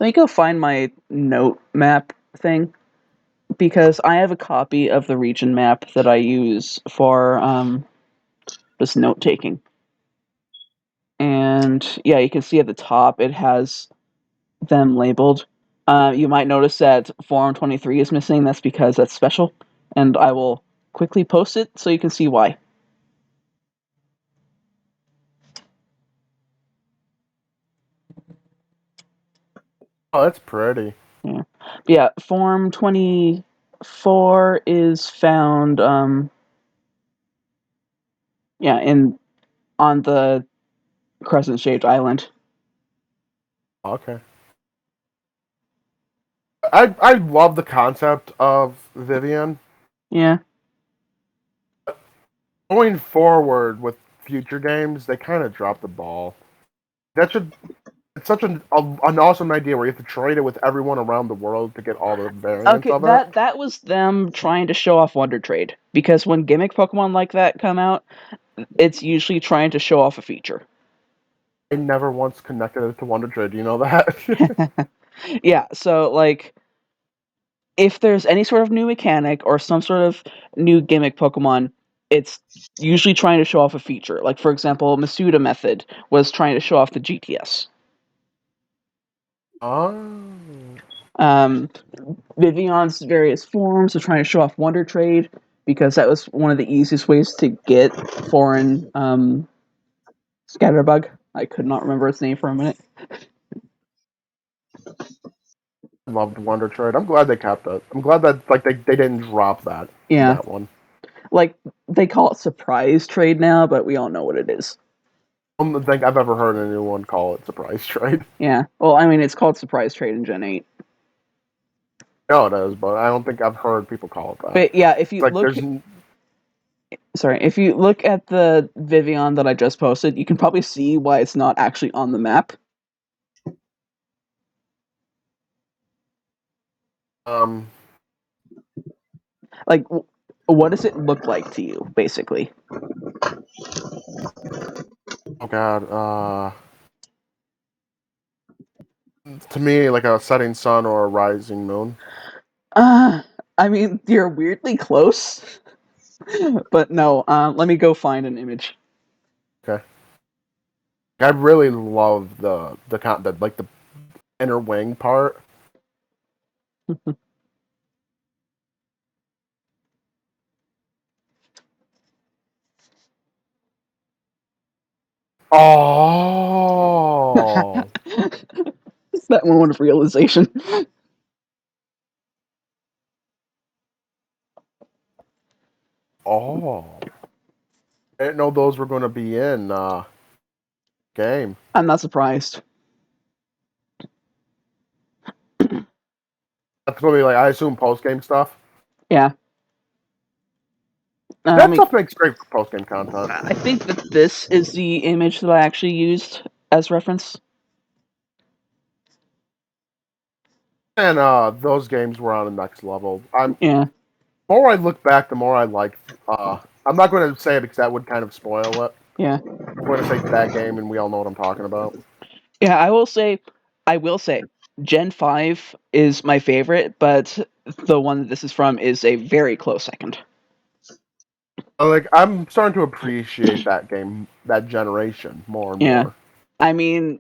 me go find my note map thing because I have a copy of the region map that I use for just note taking. And yeah, you can see at the top it has them labeled. You might notice that Forum 23 is missing. That's because that's special, and I will quickly post it so you can see why. Oh, that's pretty. Yeah, but yeah. Form 24 is found. Yeah, in on the crescent-shaped island. Okay. I love the concept of Vivian. Yeah. Going forward with future games, they kind of dropped the ball. That should it's such an awesome idea where you have to trade it with everyone around the world to get all the variants Okay, of it. that was them trying to show off Wonder Trade because when gimmick Pokemon like that come out, it's usually trying to show off a feature. I never once connected it to Wonder Trade. You know that? Yeah, so like if there's any sort of new mechanic or some sort of new gimmick Pokemon, it's usually trying to show off a feature. Like for example, Masuda Method was trying to show off the GTS. Oh, Um, Vivion's various forms are trying to show off Wonder Trade because that was one of the easiest ways to get foreign Scatterbug. I could not remember its name for a minute. loved Wonder Trade. I'm glad they kept it. I'm glad that like they didn't drop Yeah, that one. like they call it surprise trade now, but we all know what it is. I don't think I've ever heard anyone call it Surprise Trade. Yeah, well, I mean, it's called surprise trade in Gen 8. No, it is, but I don't think I've heard people call it that. But yeah, if It's you like look, if you look at the Vivian that I just posted, you can probably see why it's not actually on the map. um Like, what does it look like to you, basically? oh god, to me like a setting sun or a rising moon. I mean, you're weirdly close, but no. Let me go find an image. Okay. I really love the like the inner wing part. Oh, It's that moment of realization. oh! I didn't know those were going to be in game. I'm not surprised. That's going to be like I assume post game stuff. Yeah. Let That me. stuff makes great post game content. I think that this is the image that I actually used as reference. And those games were on the next level. Yeah. The more I look back, the more I like. I'm not going to say it because that would kind of spoil it. Yeah. I'm going to say that game, and we all know what I'm talking about. Yeah, I will say, Gen 5 is my favorite, but the one that this is from is a very close second. Like I'm starting to appreciate that game, that generation more and Yeah. more. I mean,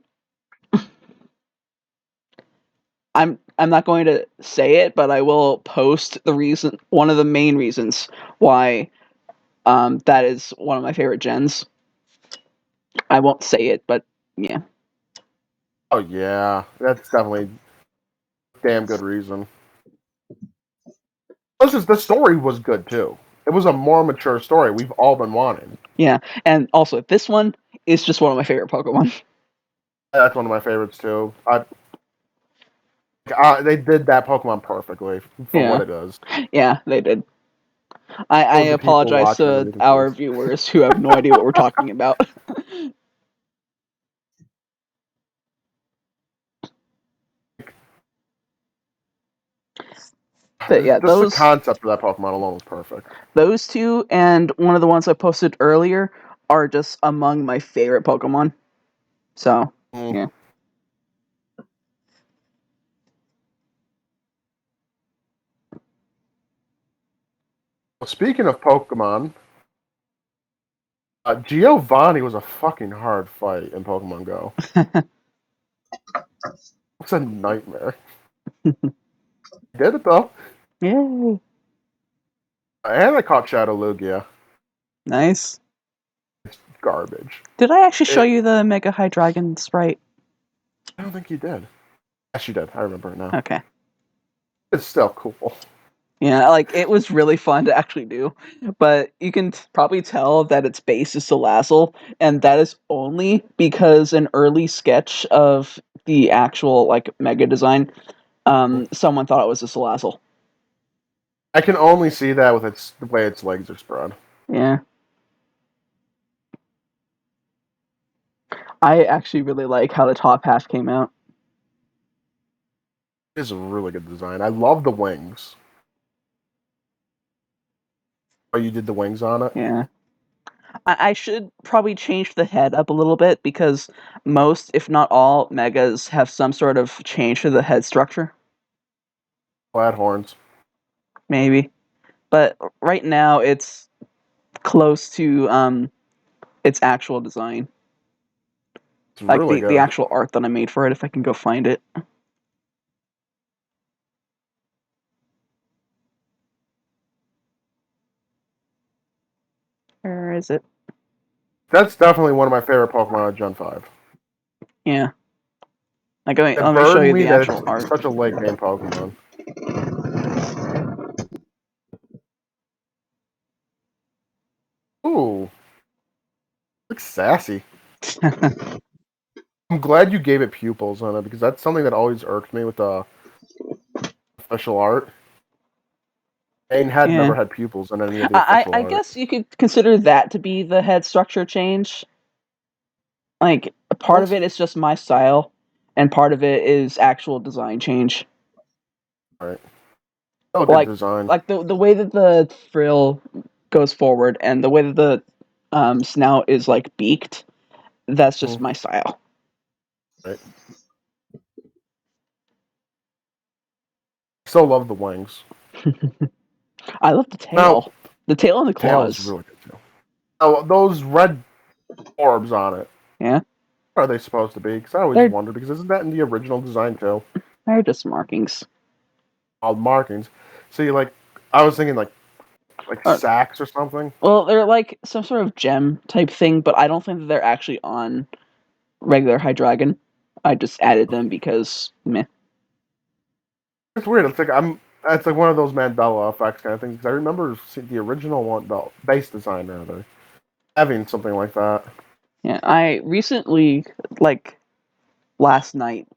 I'm not going to say it, but I will post one of the main reasons why that is one of my favorite gens. I won't say it, but yeah. Oh yeah, that's definitely a damn good reason. Plus, the story was good too. It was a more mature story we've all been wanting. Yeah, and also this one is just one of my favorite Pokemon. That's one of my favorites too. They did that Pokemon perfectly for Yeah, what it is. yeah, they did. I Those the people apologize watching to really our confused. viewers who have no idea what we're talking about. But yeah, Just the concept of that Pokemon alone was perfect. those two and one of the ones I posted earlier are just among my favorite Pokemon. So yeah. Well, speaking of Pokemon, Giovanni was a fucking hard fight in Pokemon Go. It's a nightmare. Did it though. Yay. And I caught Shadow Lugia. Nice. It's garbage. Did I actually show you the Mega Hydreigon sprite? I don't think you did. Yes, you did. I remember it now. Okay. It's still cool. Yeah, like it was really fun to actually do, but you can probably tell that its base is Salazzle, and that is only because an early sketch of the actual like mega design, someone thought it was a Salazzle. I can only see that with the way its legs are spread. Yeah, I actually really like how the top half came out. It is a really good design. I love the wings. Oh, you did the wings on it? Yeah. I should probably change the head up a little bit because most, if not all, megas have some sort of change to the head structure. Flat horns. Maybe. But right now it's close to its actual design. It's Like really the good. actual art that I made for it, if I can go find it. Where is it? That's definitely one of my favorite Pokemon of Gen 5. Yeah. Like, let It me show burned you me the that actual it's art. such a late game Pokemon. Ooh, looks sassy. I'm glad you gave it pupils on it because that's something that always irked me with the official art. Aang had Yeah. never had pupils in any of the official I art. guess you could consider that to be the head structure change. Like, part of it is just my style, and part of it is actual design change. Right. Oh, good design. Like the way that the frill goes forward and the way that the snout is like beaked, that's just my style. Right. Still love the wings. I love the tail. Now, the tail and the claws. Tail's really good too. Oh, those red orbs on it. Yeah. What are they supposed to be? Because I always wonder, because isn't that in the original design too? They're just markings. Called markings. See, like, I was thinking like sacks or something. Well, they're like some sort of gem type thing, but I don't think that they're actually on regular Hydreigon. I just added them because meh. It's weird. It's like one of those Mandela effects kind of things. Because I remember seeing the original one, the base design rather, having something like that. Yeah, I recently, like last night,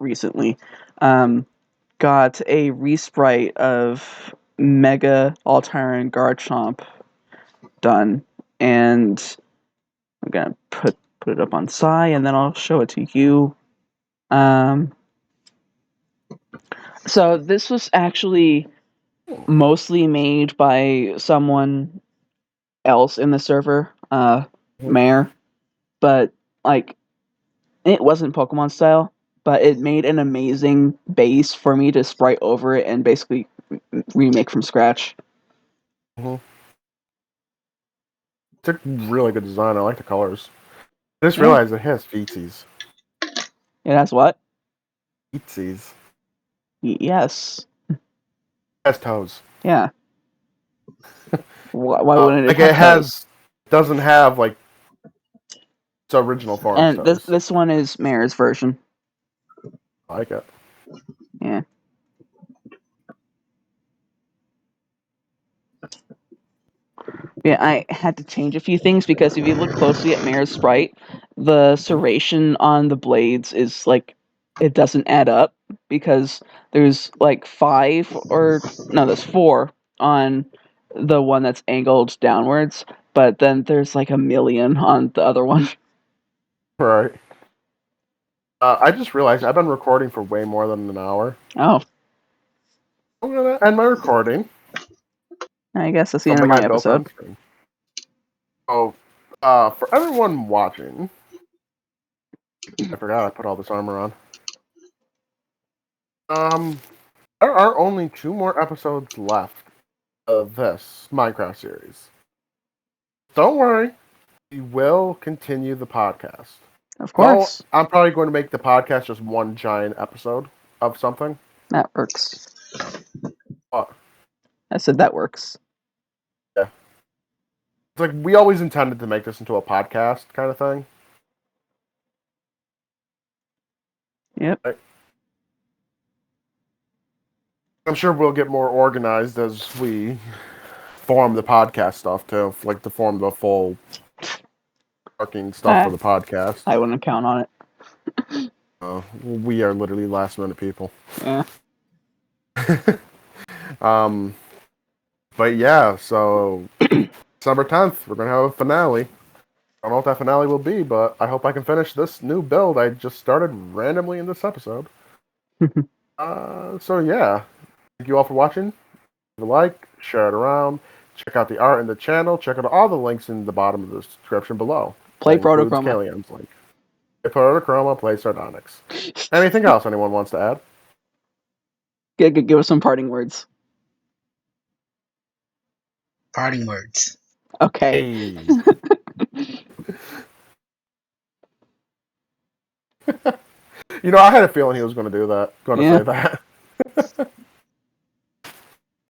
got a resprite of Mega Altaran Garchomp done, and I'm gonna put it up on Psy, and then I'll show it to you. So this was actually mostly made by someone else in the server, Mare, but like it wasn't Pokemon style, but it made an amazing base for me to sprite over it and basically remake from scratch. Mm-hmm. It's a really good design. I like the colors. I just realized it has feetsies. It has what? Feetsies. Yes. It has toes. Yeah. Why wouldn't like it have toes? Doesn't have like its original form and toes. This one is Mare's version. I like it. Yeah. Yeah, I had to change a few things because if you look closely at Mare's sprite, the serration on the blades is like it doesn't add up because there's like there's 4 on the one that's angled downwards, but then there's like a million on the other one. Right. I just realized I've been recording for way more than an hour. Oh. I'm gonna end my recording. I guess that's the end of my episode. So, for everyone watching, I forgot I put all this armor on. There are only 2 more episodes left of this Minecraft series. Don't worry, we will continue the podcast. Of course. Well, I'm probably going to make the podcast just one giant episode of something. That works. What? I said that works. Yeah. It's like we always intended to make this into a podcast kind of thing. Yep. Right? I'm sure we'll get more organized as we form the podcast stuff too, like to form the full working stuff for the podcast. I wouldn't count on it. We are literally last minute people. Yeah. But yeah, so December 10th, we're gonna have a finale. I don't know what that finale will be, but I hope I can finish this new build I just started randomly in this episode. So yeah, thank you all for watching. Leave a like, share it around, check out the art in the channel, check out all the links in the bottom of the description below. Play Protochroma. Kalian's link. Play Protochroma, play Sardonyx. Anything else anyone wants to add? Give us some parting words. Okay. Hey. I had a feeling he was going to do that. Say that.